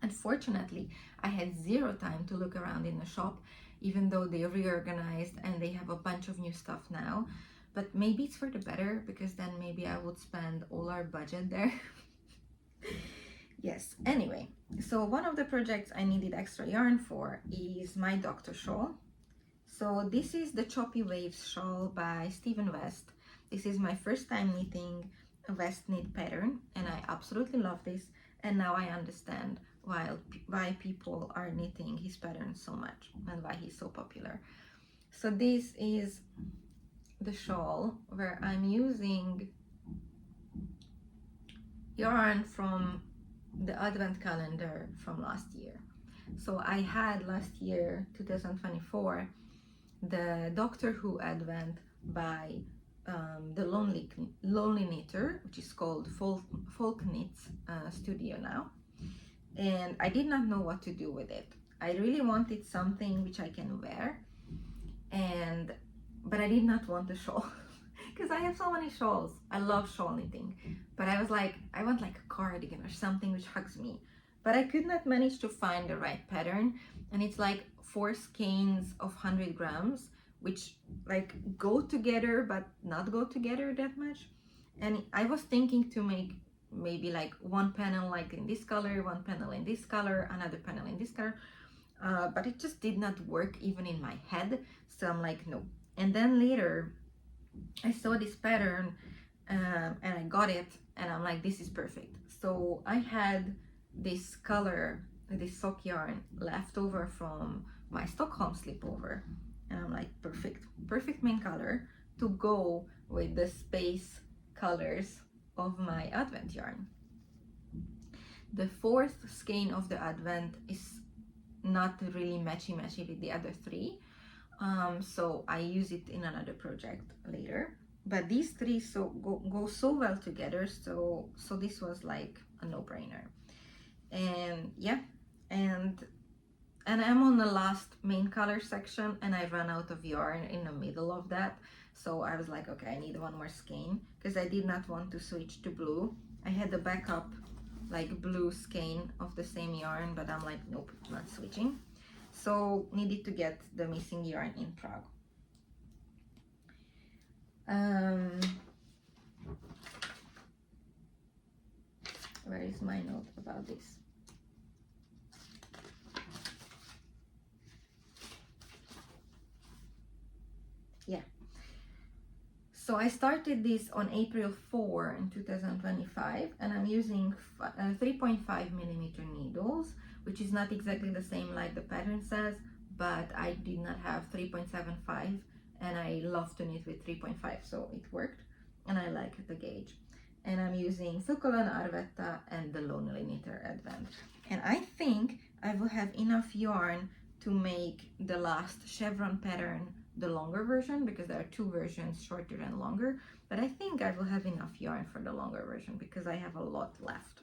Unfortunately, I had zero time to look around in the shop, even though they reorganized and they have a bunch of new stuff now. But maybe it's for the better, because then maybe I would spend all our budget there. Yes, anyway, so one of the projects I needed extra yarn for is my Doctor shawl. So this is the Choppy Waves shawl by Stephen West. This is my first time knitting a West knit pattern, and I absolutely love this. And now I understand why people are knitting his pattern so much and why he's so popular. So this is the shawl where I'm using yarn from the advent calendar from last year. So I had last year, 2024, the Doctor Who Advent by the Lonely Knitter, which is called Folk Knits Studio now. And I did not know what to do with it. I really wanted something which I can wear, but I did not want a shawl because I have so many shawls. I love shawl knitting, but I was like, I want like a cardigan or something which hugs me. But I could not manage to find the right pattern, and it's like 4 skeins of 100 grams, which like go together but not go together that much. And I was thinking to make maybe like one panel like in this color, one panel in this color, another panel in this color, but it just did not work even in my head. So I'm like, no. And then later I saw this pattern and I got it, and I'm like, this is perfect. So I had this color, this sock yarn left over from my Stockholm slipover, and I'm like, perfect main color to go with the space colors of my advent yarn. The 4th skein of the advent is not really matchy with the other 3, so I use it in another project later. But these 3 go so well together, so this was like a no-brainer. And yeah, and I'm on the last main color section, and I ran out of yarn in the middle of that. So I was like, okay, I need one more skein because I did not want to switch to blue. I had a backup like blue skein of the same yarn, but I'm like, nope, not switching. So needed to get the missing yarn in Prague. Where is my note about this? Yeah. So I started this on April 4 in 2025, and I'm using 3.5 millimeter needles, which is not exactly the same like the pattern says, but I did not have 3.75, and I love to knit with 3.5, so it worked, and I like the gauge. And I'm using Succolan Arvetta and the Lonely Knitter Advent. And I think I will have enough yarn to make the last chevron pattern the longer version, because there are 2 versions, shorter and longer, but I think I will have enough yarn for the longer version because I have a lot left.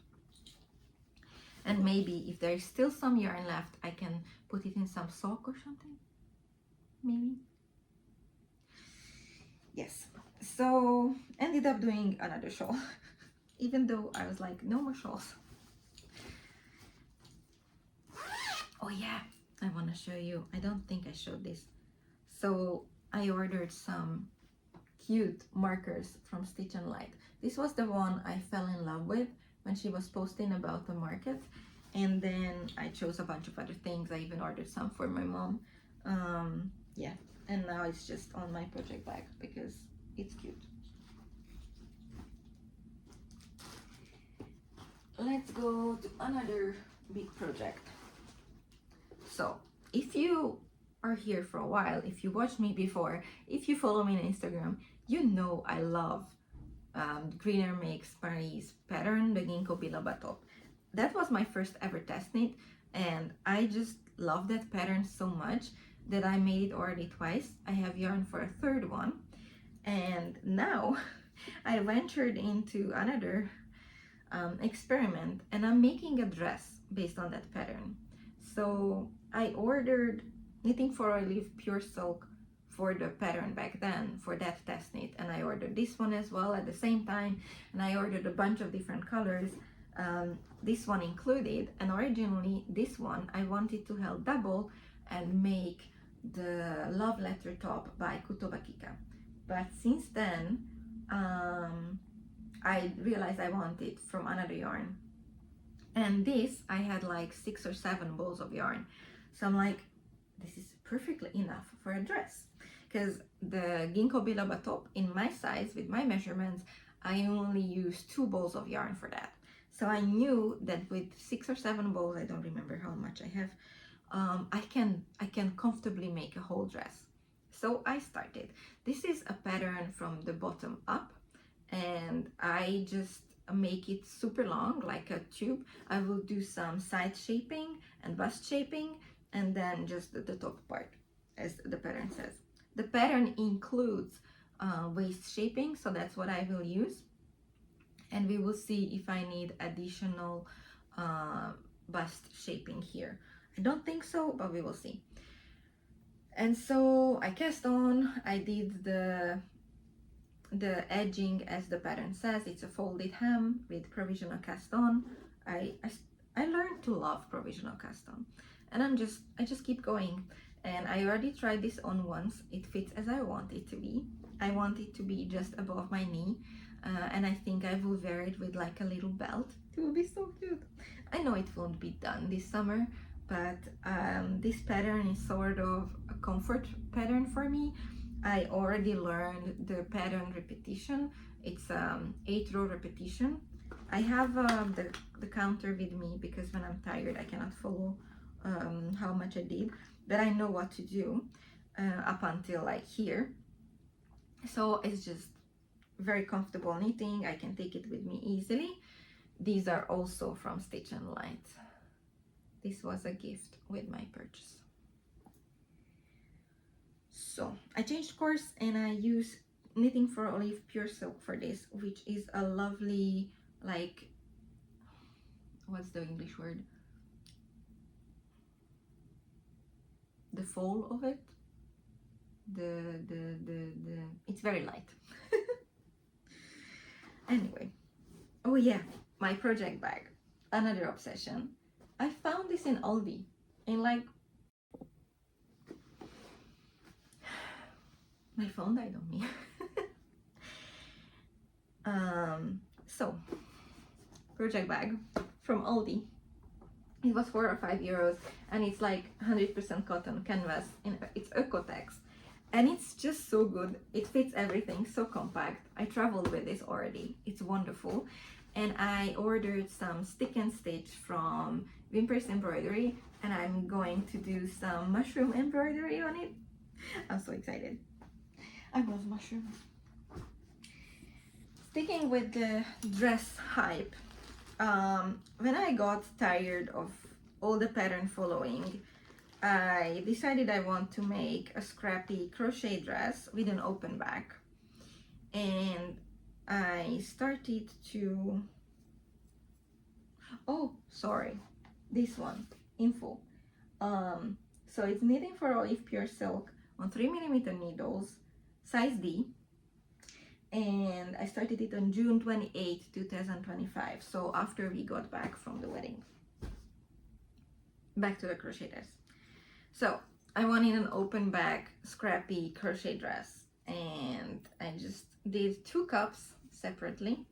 And maybe if there is still some yarn left, I can put it in some sock or something, maybe. Yes, so ended up doing another shawl even though I was like, no more shawls. Oh yeah, I want to show you. I don't think I showed this. So I ordered some cute markers from Stitchandlight. This was the one I fell in love with when she was posting about the market, and then I chose a bunch of other things. I even ordered some for my mom. Yeah, and now it's just on my project bag because it's cute. Let's go to another big project. So if you are here for a while, if you watched me before, if you follow me on Instagram, you know I love greenermakes Paris pattern, the Ginkgo biloba top. That was my first ever test knit, and I just love that pattern so much that I made it already twice. I have yarn for a 3rd one, and now I ventured into another experiment, and I'm making a dress based on that pattern. So I ordered Knitting for Olive pure silk for the pattern back then for that test knit, and I ordered this one as well at the same time, and I ordered a bunch of different colors, this one included. And originally this one I wanted to help double and make the love letter top by Kutobakika, but since then I realized I want it from another yarn, and this I had like 6 or 7 balls of yarn, so I'm like, this is perfectly enough for a dress, because the Ginkgo biloba top in my size with my measurements, I only use 2 balls of yarn for that. So I knew that with 6 or 7 balls, I don't remember how much I have, I can comfortably make a whole dress. So I started. This is a pattern from the bottom up, and I just make it super long like a tube. I will do some side shaping and bust shaping, and then just the top part, as the pattern says. The pattern includes waist shaping, so that's what I will use, and we will see if I need additional bust shaping here. I don't think so, but we will see. And so I cast on, I did the edging as the pattern says. It's a folded hem with provisional cast on. I learned to love provisional cast on, and I just keep going. And I already tried this on once. It fits as I want it to be. I want it to be just above my knee, and I think I will wear it with like a little belt. It will be so cute. I know it won't be done this summer, but this pattern is sort of a comfort pattern for me. I already learned the pattern repetition. It's 8-row repetition. I have the counter with me because when I'm tired I cannot follow how much I did, but I know what to do up until like here. So it's just very comfortable knitting. I can take it with me easily. These are also from Stitchandlight. This was a gift with my purchase. So I changed course and I use Knitting for Olive Pure Silk for this, which is a lovely, like, what's the English word? The fall of it. It's very light. Anyway, oh yeah, my project bag, another obsession. I found this in Aldi in like, my phone died on me. So project bag from Aldi. It was 4 or 5 euros, and it's like 100% cotton canvas, and it's Ecotex, and it's just so good. It fits everything, so compact. I traveled with this already. It's wonderful. And I ordered some stick and stitch from WIPS embroidery, and I'm going to do some mushroom embroidery on it. I'm so excited. I love mushrooms. Sticking with the dress hype, when I got tired of all the pattern following, I decided I want to make a scrappy crochet dress with an open back, and I started to, oh sorry, this one, info. So it's Knitting for Olive Pure Silk on 3mm needles, size D, and I started it on June 28, 2025, so after we got back from the wedding. Back to the crochet dress. So I wanted an open back scrappy crochet dress, and I just did 2 cups separately.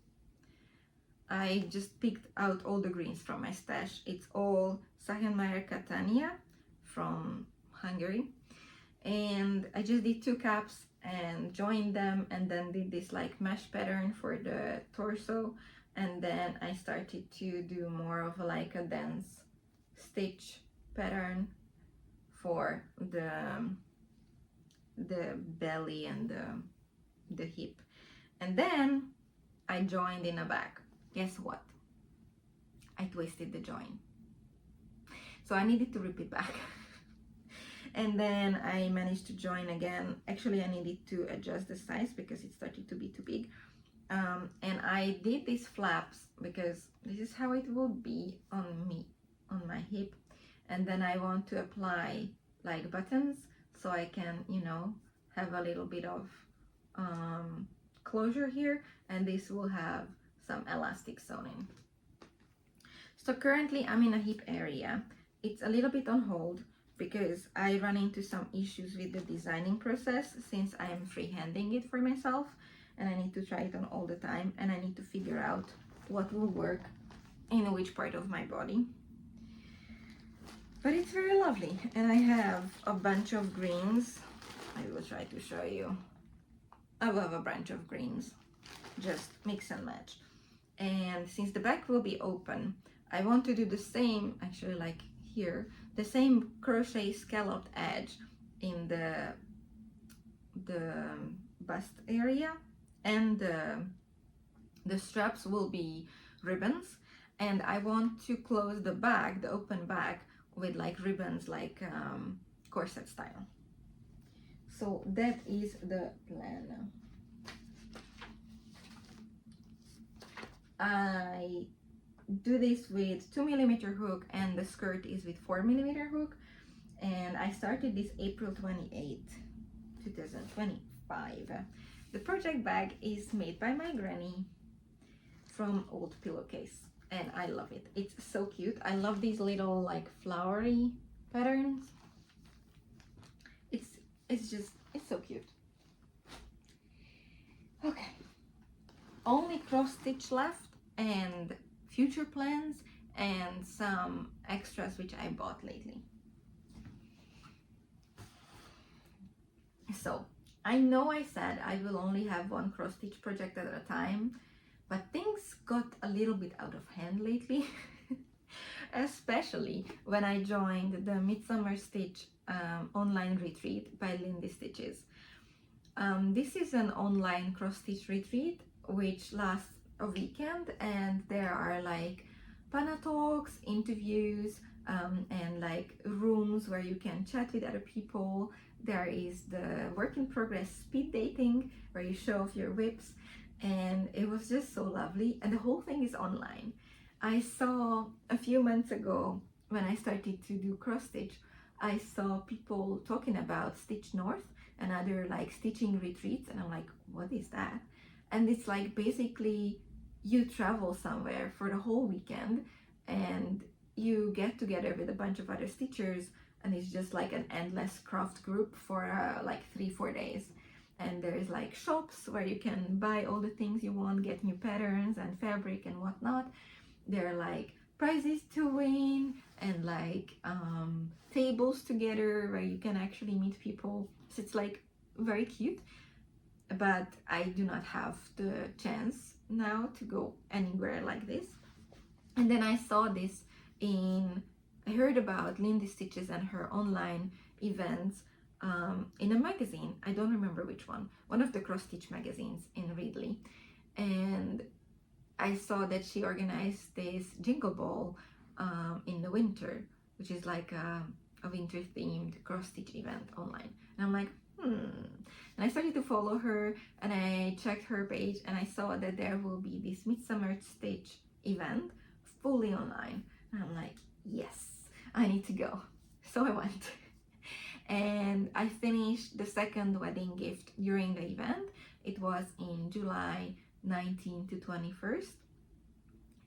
I just picked out all the greens from my stash. It's all Sahenmeier Catania from Hungary, and I just did 2 cups and joined them, and then did this like mesh pattern for the torso, and then I started to do more of like a dense stitch pattern for the belly and the hip, and then I joined in a back. Guess what? I twisted the join, so I needed to rip it back. And then I managed to join again. Actually, I needed to adjust the size because it started to be too big. And I did these flaps because this is how it will be on me, on my hip. And then I want to apply like buttons so I can, you know, have a little bit of closure here, and this will have some elastic sewn in. So currently I'm in a hip area. It's a little bit on hold because I run into some issues with the designing process since I am freehanding it for myself, and I need to try it on all the time, and I need to figure out what will work in which part of my body. But it's very lovely, and I have a bunch of greens. I will try to show you. I will have a bunch of greens, just mix and match. And since the back will be open, I want to do the same, actually like here, the same crochet scalloped edge in the bust area and The straps will be ribbons, and I want to close the bag, the open bag, with like ribbons, like corset style. So that is the plan. I do this with 2mm hook, and the skirt is with 4mm hook, and I started this April 28th, 2025. The project bag is made by my granny from old pillowcase, and I love it. It's so cute. I love these little like flowery patterns. It's so cute. Okay, only cross stitch left, and future plans, and some extras which I bought lately. So I know I said I will only have one cross stitch project at a time, but things got a little bit out of hand lately. Especially when I joined the Midsummer Stitch online retreat by Lindy Stitches. This is an online cross stitch retreat which lasts a weekend, and there are like panel talks, interviews, and like rooms where you can chat with other people. There is the work in progress speed dating where you show off your WIPS, and it was just so lovely, and the whole thing is online. I saw a few months ago when I started to do cross stitch, I saw people talking about Stitch North and other like stitching retreats, and I'm like, what is that? And it's like basically you travel somewhere for the whole weekend and you get together with a bunch of other stitchers, and it's just like an endless craft group for like 3-4 days. And there's like shops where you can buy all the things you want, get new patterns and fabric and whatnot. There are like prizes to win, and like tables together where you can actually meet people. So it's like very cute, but I do not have the chance now to go anywhere like this. And then I saw this I heard about Lindy Stitches and her online events in a magazine. I don't remember which one of the cross stitch magazines in Readly. And I saw that she organized this Jingle Ball in the winter, which is like a winter themed cross stitch event online. And I'm like, And I started to follow her, and I checked her page, and I saw that there will be this Midsummer Stitch event fully online. And I'm like, yes, I need to go. So I went. And I finished the second wedding gift during the event. It was in July 19 to 21st.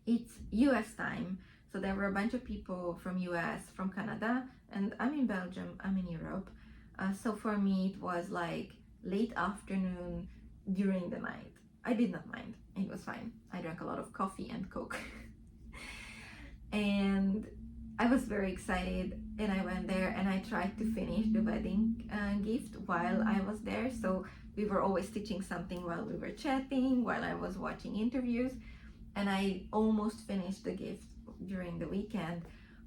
It's US time, so there were a bunch of people from US, from Canada, and I'm in Belgium, I'm in Europe. So for me it was like late afternoon during the night. I did not mind, it was fine. I drank a lot of coffee and Coke. And I was very excited, and I went there and I tried to finish the wedding gift while I was there. So we were always stitching something while we were chatting, while I was watching interviews, and I almost finished the gift during the weekend.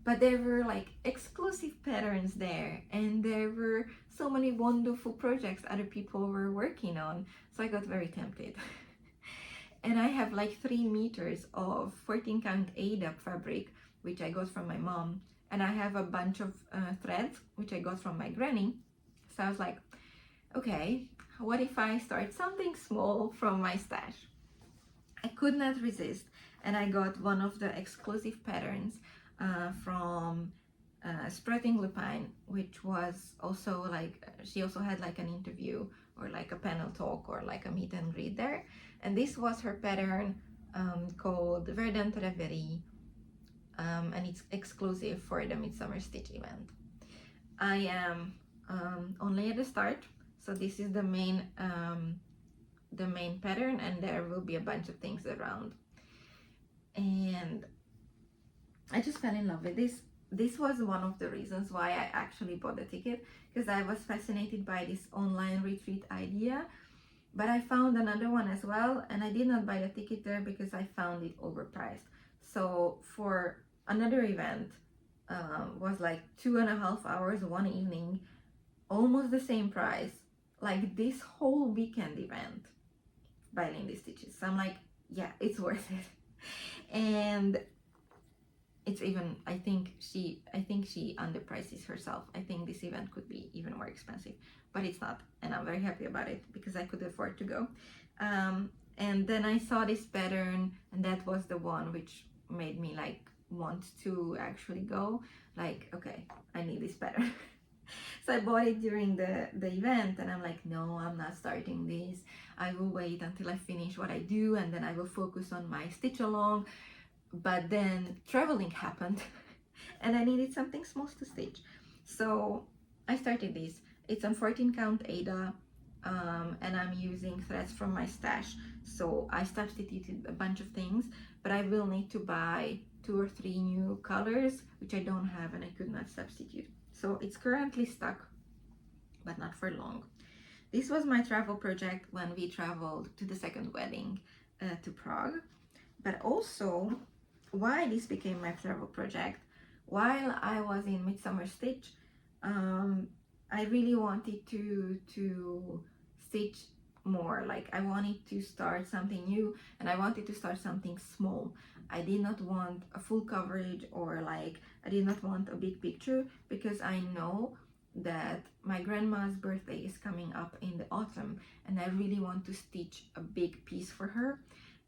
But there were like exclusive patterns there, and there were so many wonderful projects other people were working on, so I got very tempted. And I have like 3 meters of 14 count A-Dub fabric, which I got from my mom, and I have a bunch of threads, which I got from my granny. So I was like, okay, what if I start something small from my stash? I could not resist, and I got one of the exclusive patterns from Sprouting Lupine, which was also like, she also had like an interview or like a panel talk or like a meet and greet there. And this was her pattern called Verdant Reverie, and it's exclusive for the Midsummer Stitch event. I am only at the start, so this is the main pattern, and there will be a bunch of things around. And I just fell in love with this. This was one of the reasons why I actually bought the ticket, because I was fascinated by this online retreat idea. But I found another one as well, and I did not buy the ticket there because I found it overpriced. So for another event, was like 2.5 hours one evening, almost the same price like this whole weekend event by Lindy Stitches. So I'm like, yeah, it's worth it. And it's even, I think she underprices herself. I think this event could be even more expensive, but it's not, and I'm very happy about it because I could afford to go. And then I saw this pattern, and that was the one which made me like want to actually go, like, okay, I need this pattern. So I bought it during the event, and I'm like, no, I'm not starting this. I will wait until I finish what I do, and then I will focus on my stitch along. But then traveling happened and I needed something small to stitch. So I started this. It's on 14 count Ada, and I'm using threads from my stash. So I substituted a bunch of things, but I will need to buy 2 or 3 new colors, which I don't have and I could not substitute. So it's currently stuck, but not for long. This was my travel project when we traveled to the second wedding to Prague, but also why this became my travel project. While I was in Midsummer Stitch, I really wanted to stitch more. Like, I wanted to start something new, and I wanted to start something small. I did not want a full coverage, or like I did not want a big picture, because I know that my grandma's birthday is coming up in the autumn and I really want to stitch a big piece for her.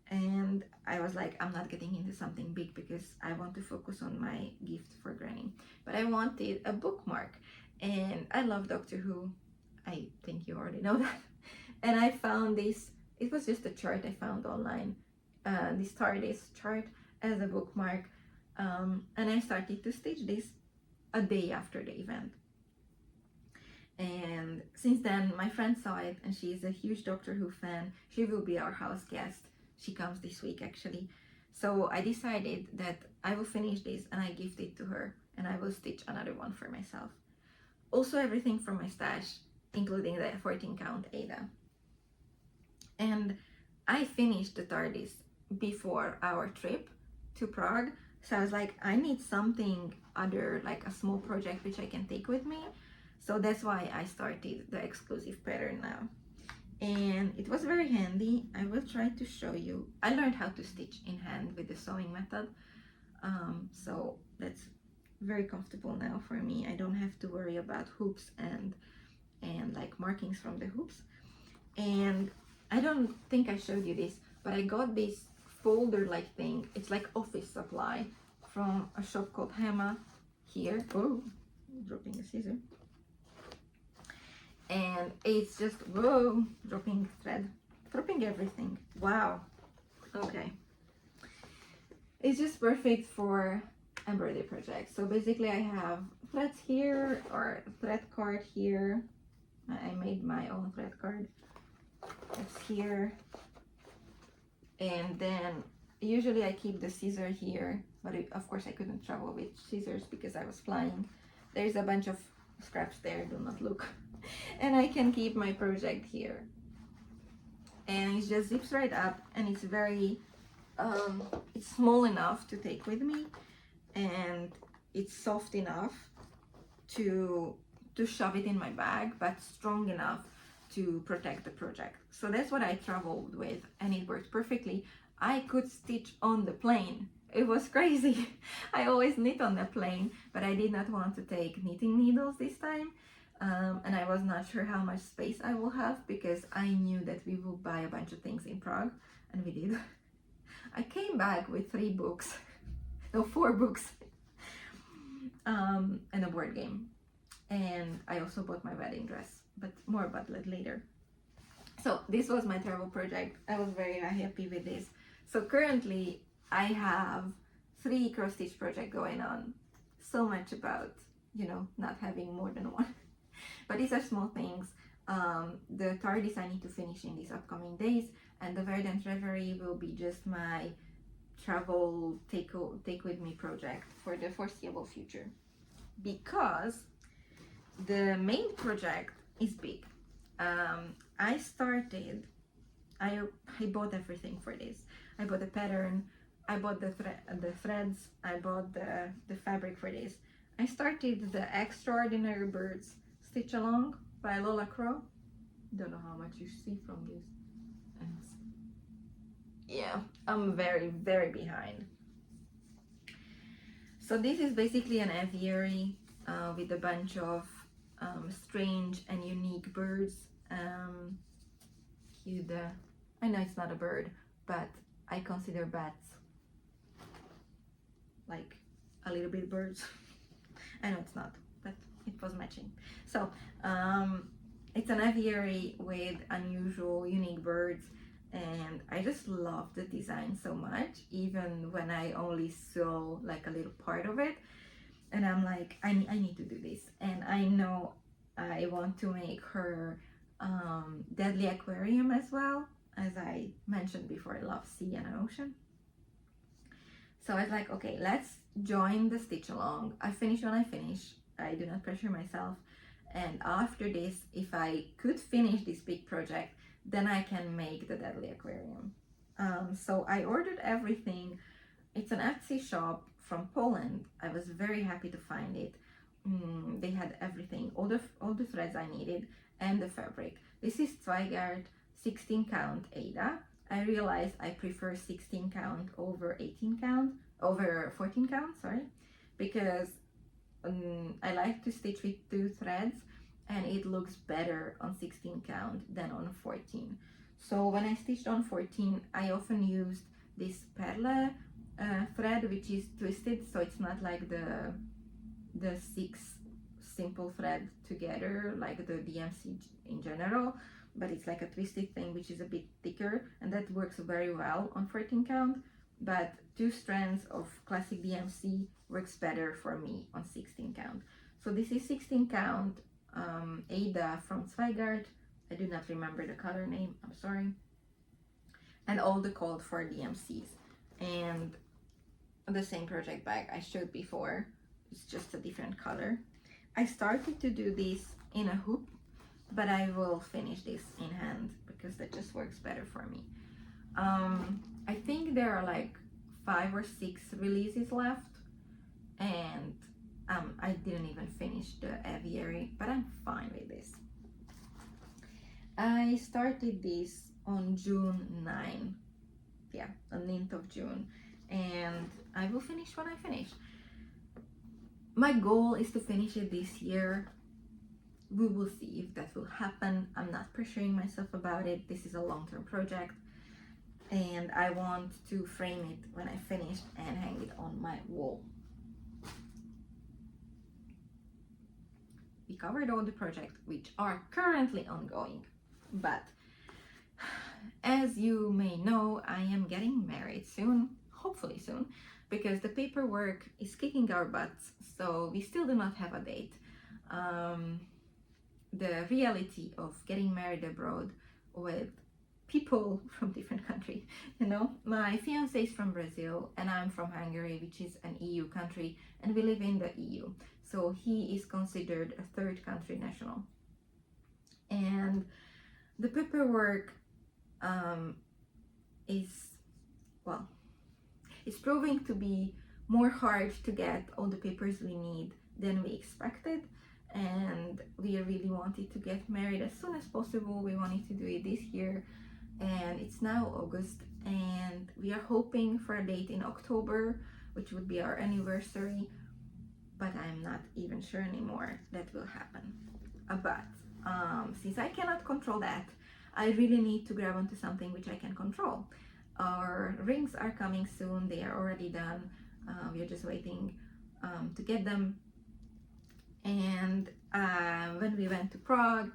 And I was like, I'm not getting into something big because I want to focus on my gift for Granny. But I wanted a bookmark, and I love Doctor Who. I think you already know that. And I found this, it was just a chart I found online, this TARDIS chart as a bookmark. And I started to stitch this a day after the event. And since then, my friend saw it, and she is a huge Doctor Who fan. She will be our house guest. She comes this week actually. So I decided that I will finish this and I gift it to her, and I will stitch another one for myself. Also everything from my stash, including the 14 count Ada. And I finished the TARDIS before our trip to Prague. So I was like, I need something other, like a small project which I can take with me. So that's why I started the exclusive pattern now. And it was very handy. I will try to show you. I learned how to stitch in hand with the sewing method. So that's very comfortable now for me. I don't have to worry about hoops and like markings from the hoops. And I don't think I showed you this, but I got this folder like thing. It's like office supply from a shop called Hema here. Oh, dropping a scissor. And it's just, whoa, dropping thread, dropping everything. Wow. Okay. It's just perfect for embroidery projects. So basically I have threads here, or thread card here. I made my own thread card. It's here. And then usually I keep the scissor here, but of course I couldn't travel with scissors because I was flying. There's a bunch of scraps there, do not look. And I can keep my project here. And it just zips right up, and it's very, it's small enough to take with me, and it's soft enough to shove it in my bag, but strong enough to protect the project. So that's what I traveled with, and it worked perfectly. I could stitch on the plane. It was crazy. I always knit on the plane, but I did not want to take knitting needles this time. And I was not sure how much space I will have, because I knew that we will buy a bunch of things in Prague, and we did. I came back with 3 books, no, 4 books, and a board game. And I also bought my wedding dress, but more about that later. So this was my travel project. I was very happy with this. So currently I have 3 cross stitch projects going on. So much about, you know, not having more than one. But these are small things. The TARDIS I need to finish in these upcoming days, and the Verdant Ravelry will be just my travel take with me project for the foreseeable future, because the main project is big. I bought everything for this. I bought the pattern, I bought the threads, I bought the fabric for this. I started the Extraordinary Birds Stitch Along by Lola Crow. Don't know how much you see from this. yeah, I'm very, very behind. So this is basically an aviary with a bunch of strange and unique birds. Cute. I know it's not a bird, but I consider bats like a little bit birds. I know it's not, but it was matching. So it's an aviary with unusual, unique birds, and I just love the design so much, even when I only saw like a little part of it. And I'm like, I need to do this. And I know I want to make her deadly aquarium as well. As I mentioned before, I love sea and ocean. So I was like, okay, let's join the stitch along. I finish when I finish. I do not pressure myself. And after this, if I could finish this big project, then I can make the deadly aquarium. So I ordered everything. It's an Etsy shop from Poland. I was very happy to find it. They had everything, all the threads I needed and the fabric. This is Zweigart 16 count Ada. I realized I prefer 16 count over 18 count, over 14 count, sorry, because I like to stitch with 2 threads and it looks better on 16 count than on 14. So when I stitched on 14, I often used this perle thread, which is twisted, so it's not like the 6 simple thread together like the DMC in general, but it's like a twisted thing which is a bit thicker, and that works very well on 14 count. But 2 strands of classic DMC works better for me on 16 count. So this is 16 count Ada from Zweigart. I do not remember the color name, I'm sorry. And all the code for DMCs. And the same project bag I showed before, it's just a different color. I started to do this in a hoop, but I will finish this in hand because that just works better for me. I think there are like 5 or 6 releases left, and I didn't even finish the aviary, but I'm fine with this. I started this on June 9, yeah, on 9th of June, and I will finish when I finish. My goal is to finish it this year. We will see if that will happen. I'm not pressuring myself about it. This is a long-term project, and I want to frame it when I finish and hang it on my wall. We covered all the projects which are currently ongoing, but as you may know, I am getting married soon, hopefully soon, because the paperwork is kicking our butts, so we still do not have a date. The reality of getting married abroad with people from different countries, you know, my fiance is from Brazil and I'm from Hungary, which is an EU country, and we live in the EU, so he is considered a third country national. And the paperwork it's proving to be more hard to get all the papers we need than we expected, and we really wanted to get married as soon as possible. We wanted to do it this year, and it's now August, and we are hoping for a date in October, which would be our anniversary, but I'm not even sure anymore that will happen. But since I cannot control that, I really need to grab onto something which I can control. Our rings are coming soon, they are already done. We are just waiting to get them. And when we went to Prague,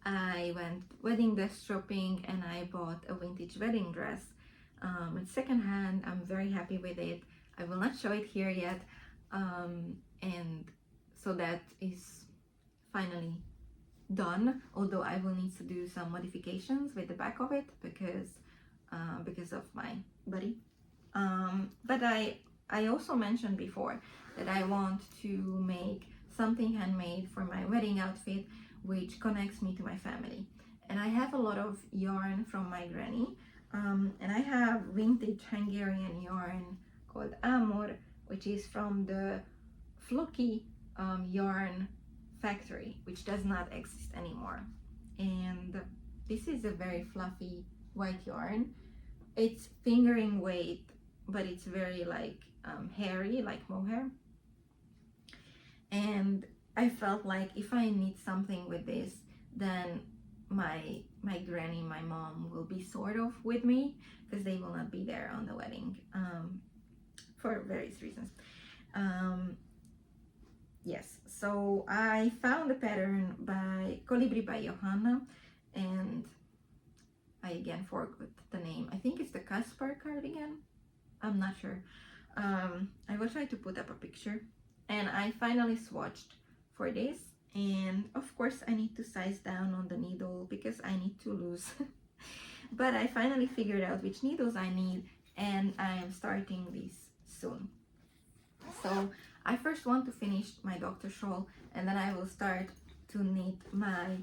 I went wedding dress shopping and I bought a vintage wedding dress. It's secondhand. I'm very happy with it. I will not show it here yet. And so that is finally done, although I will need to do some modifications with the back of it because of my buddy. But I also mentioned before that I want to make something handmade for my wedding outfit which connects me to my family. And I have a lot of yarn from my granny, and I have vintage Hungarian yarn called Amor, which is from the Floki yarn factory, which does not exist anymore. And this is a very fluffy white yarn, It's fingering weight, but it's very like hairy, like mohair. And I felt like if I need something with this, then my granny, my mom will be sort of with me, because they will not be there on the wedding, for various reasons. Yes, so I found the pattern by Colibri by Johanna, and I again forgot the name. I think it's the Caspar cardigan. I'm not sure. I will try to put up a picture. And I finally swatched for this, and of course I need to size down on the needle because I need to lose. But I finally figured out which needles I need, and I am starting this soon. So I first want to finish my doctor shawl, and then I will start to knit my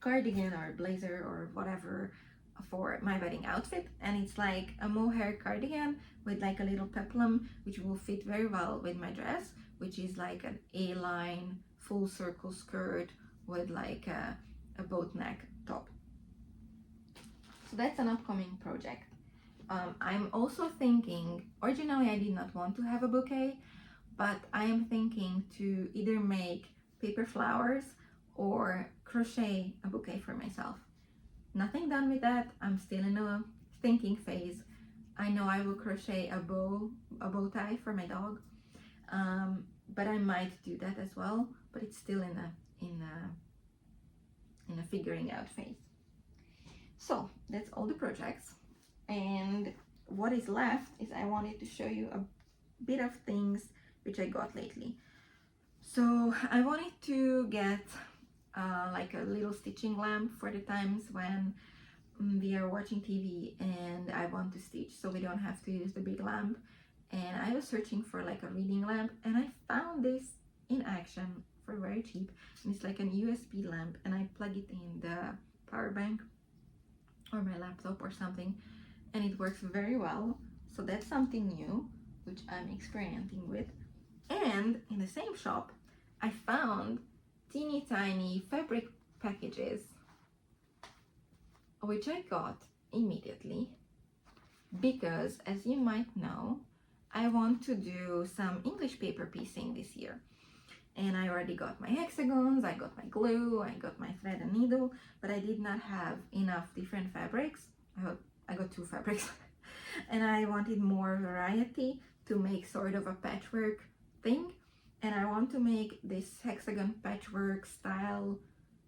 cardigan or blazer or whatever for my wedding outfit. And it's like a mohair cardigan with like a little peplum, which will fit very well with my dress, which is like an A-line full circle skirt with like a boat neck top. So that's an upcoming project. I'm also thinking, originally I did not want to have a bouquet, but I am thinking to either make paper flowers or crochet a bouquet for myself. Nothing done with that. I'm still in a thinking phase. I know I will crochet a bow tie for my dog, but I might do that as well. But it's still in a figuring out phase. So that's all the projects, and what is left is I wanted to show you a bit of things which I got lately. So I wanted to get like a little stitching lamp for the times when we are watching TV and I want to stitch, so we don't have to use the big lamp. And I was searching for like a reading lamp, and I found this in action for very cheap. And it's like an USB lamp, and I plug it in the power bank or my laptop or something, and it works very well. So that's something new which I'm experimenting with. And in the same shop I found teeny tiny fabric packages, which I got immediately because, as you might know, I want to do some English paper piecing this year. And I already got my hexagons, I got my glue, I got my thread and needle, but I did not have enough different fabrics. I got 2 fabrics and I wanted more variety to make sort of a patchwork thing. And I want to make this hexagon patchwork style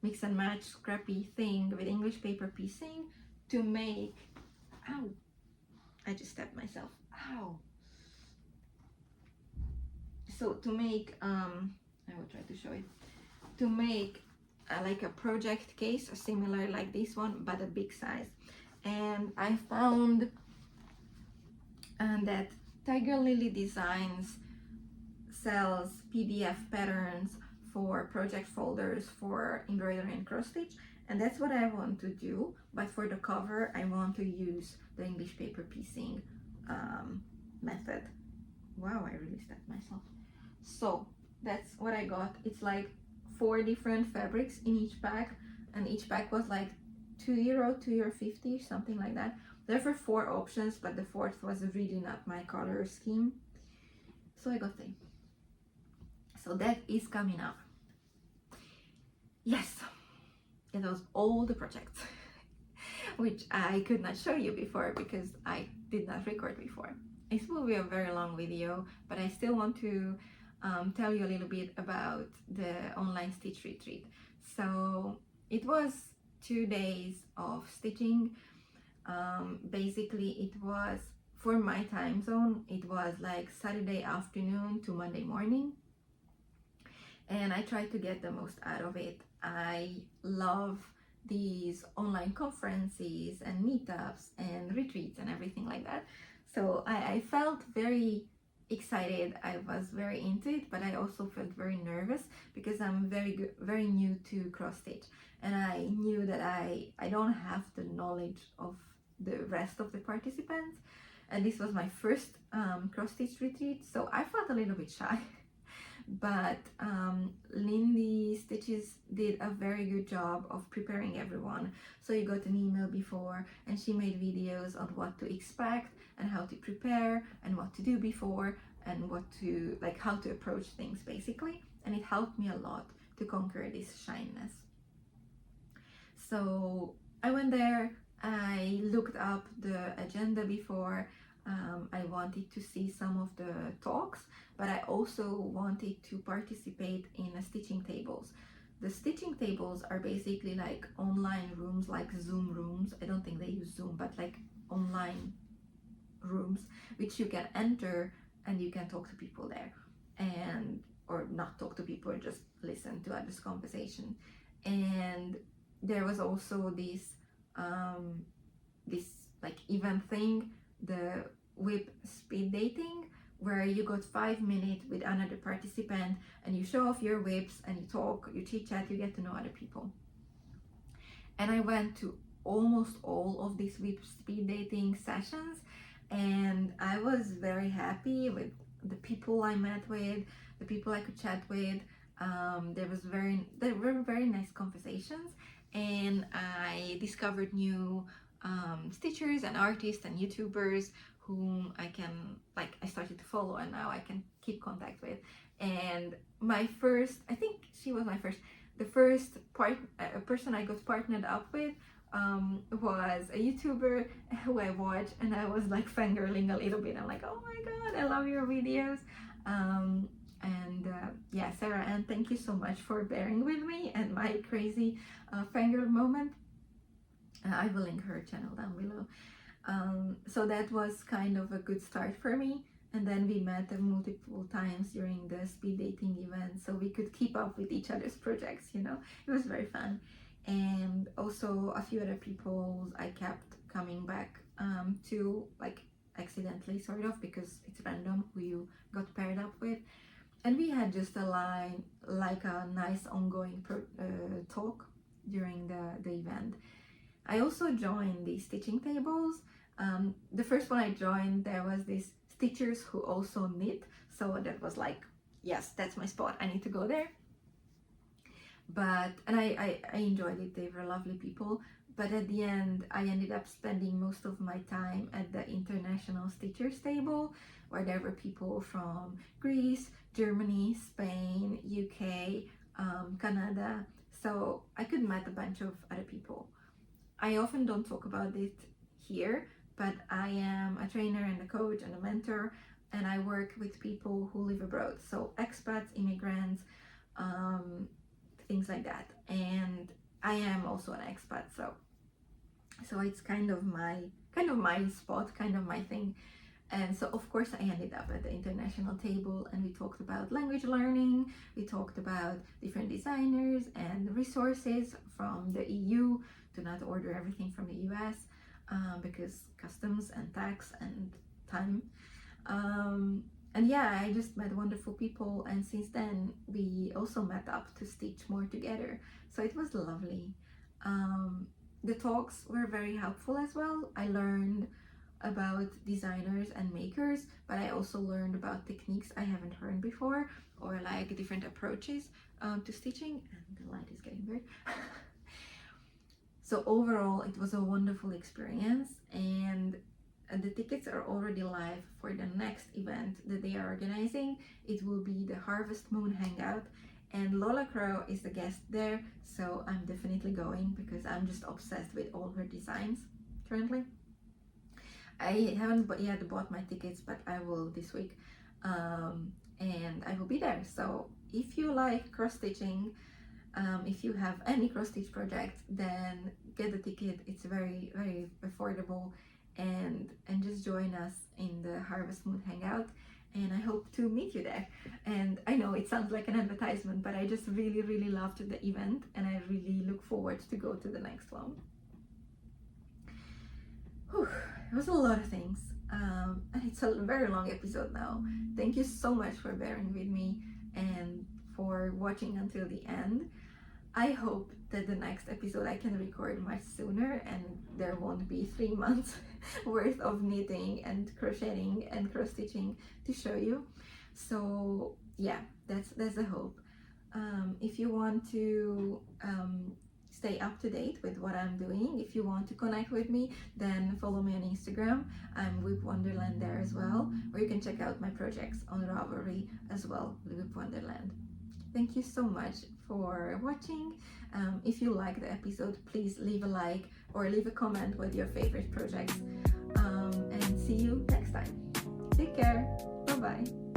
mix and match scrappy thing with English paper piecing to make, ow, I just stabbed myself, ow. So to make, I will try to show it, to make like a project case, similar like this one, but a big size. And I found that Tiger Lily Designs sells PDF patterns for project folders for embroidery and cross stitch, and that's what I want to do. But for the cover I want to use the English paper piecing method. Wow, I really stabbed myself. So that's what I got. It's like 4 different fabrics in each pack, and each pack was like €2, €2.50, something like that. There were 4 options, but the 4th was really not my color scheme, so I got 3. So that is coming up. Yes, that was all the projects which I could not show you before because I did not record before. It will be a very long video, but I still want to tell you a little bit about the online stitch retreat. So it was 2 days of stitching. Basically it was, for my time zone, it was like Saturday afternoon to Monday morning, and I tried to get the most out of it. I love these online conferences and meetups and retreats and everything like that. So I felt very excited. I was very into it, but I also felt very nervous because I'm very new to cross stitch, and I knew that I don't have the knowledge of the rest of the participants, and this was my first cross stitch retreat, so I felt a little bit shy but Lindy Stitches did a very good job of preparing everyone. So you got an email before, and she made videos on what to expect and how to prepare and what to do before and what to, like, how to approach things basically. And it helped me a lot to conquer this shyness. So I went there, I looked up the agenda before. I wanted to see some of the talks, but I also wanted to participate in stitching tables. The stitching tables are basically like online rooms, like Zoom rooms. I don't think they use Zoom, but like online rooms, which you can enter and you can talk to people there, and or not talk to people, just listen to others' conversation. And there was also this like event thing, the WIPS speed dating, where you got 5 minutes with another participant and you show off your WIPS and you talk, you chit chat, you get to know other people. And I went to almost all of these WIPS speed dating sessions, and I was very happy with the people I met with, the people I could chat with. There were very nice conversations, and I discovered new stitchers and artists and YouTubers whom I started to follow, and now I can keep contact with. And my first, I think she was the first person I got partnered up with was a YouTuber who I watched, and I was like fangirling a little bit. I'm like, oh my god, I love your videos. Yeah, Sarah Ann, thank you so much for bearing with me and my crazy fangirl moment. I will link her channel down below. So that was kind of a good start for me. And then we met multiple times during the speed dating event, so we could keep up with each other's projects, you know. It was very fun. And also a few other people I kept coming back to, like accidentally sort of, because it's random who you got paired up with. And we had just a nice ongoing talk during the event. I also joined the stitching tables. The first one I joined, there was this stitchers who also knit, so that was like, yes, that's my spot, I need to go there. And I enjoyed it, they were lovely people. But at the end, I ended up spending most of my time at the International Stitchers table, where there were people from Greece, Germany, Spain, UK, Canada. So I could meet a bunch of other people. I often don't talk about it here, but I am a trainer and a coach and a mentor, and I work with people who live abroad, so expats, immigrants, things like that. And I am also an expat, so it's kind of my spot, kind of my thing. And so of course I ended up at the international table, and we talked about language learning, we talked about different designers and resources from the EU, to not order everything from the US because customs and tax and time. And yeah, I just met wonderful people, and since then we also met up to stitch more together, so it was lovely. The talks were very helpful as well. I learned about designers and makers, but I also learned about techniques I haven't heard before, or like different approaches to stitching. And the light is getting weird. So overall, it was a wonderful experience, and the tickets are already live for the next event that they are organizing. It will be the Harvest Moon Hangout, and Lola Crow is the guest there, so I'm definitely going because I'm just obsessed with all her designs currently. I haven't yet bought my tickets, but I will this week, and I will be there. So if you like cross stitching, if you have any cross stitch project, then get the ticket. It's very, very affordable, and just join us in the Harvest Moon Hangout, and I hope to meet you there. And I know it sounds like an advertisement, but I just really, really loved the event, and I really look forward to go to the next one. Whew, it was a lot of things, and it's a very long episode now. Thank you so much for bearing with me and for watching until the end. I hope that the next episode I can record much sooner, and there won't be 3 months worth of knitting and crocheting and cross stitching to show you. So yeah, that's the hope. If you want to stay up to date with what I'm doing, if you want to connect with me, then follow me on Instagram. I'm WIP Wonderland there as well, or you can check out my projects on Ravelry as well, WIP Wonderland. Thank you so much for watching. If you like the episode, please leave a like or leave a comment with your favorite projects. And see you next time. Take care. Bye bye.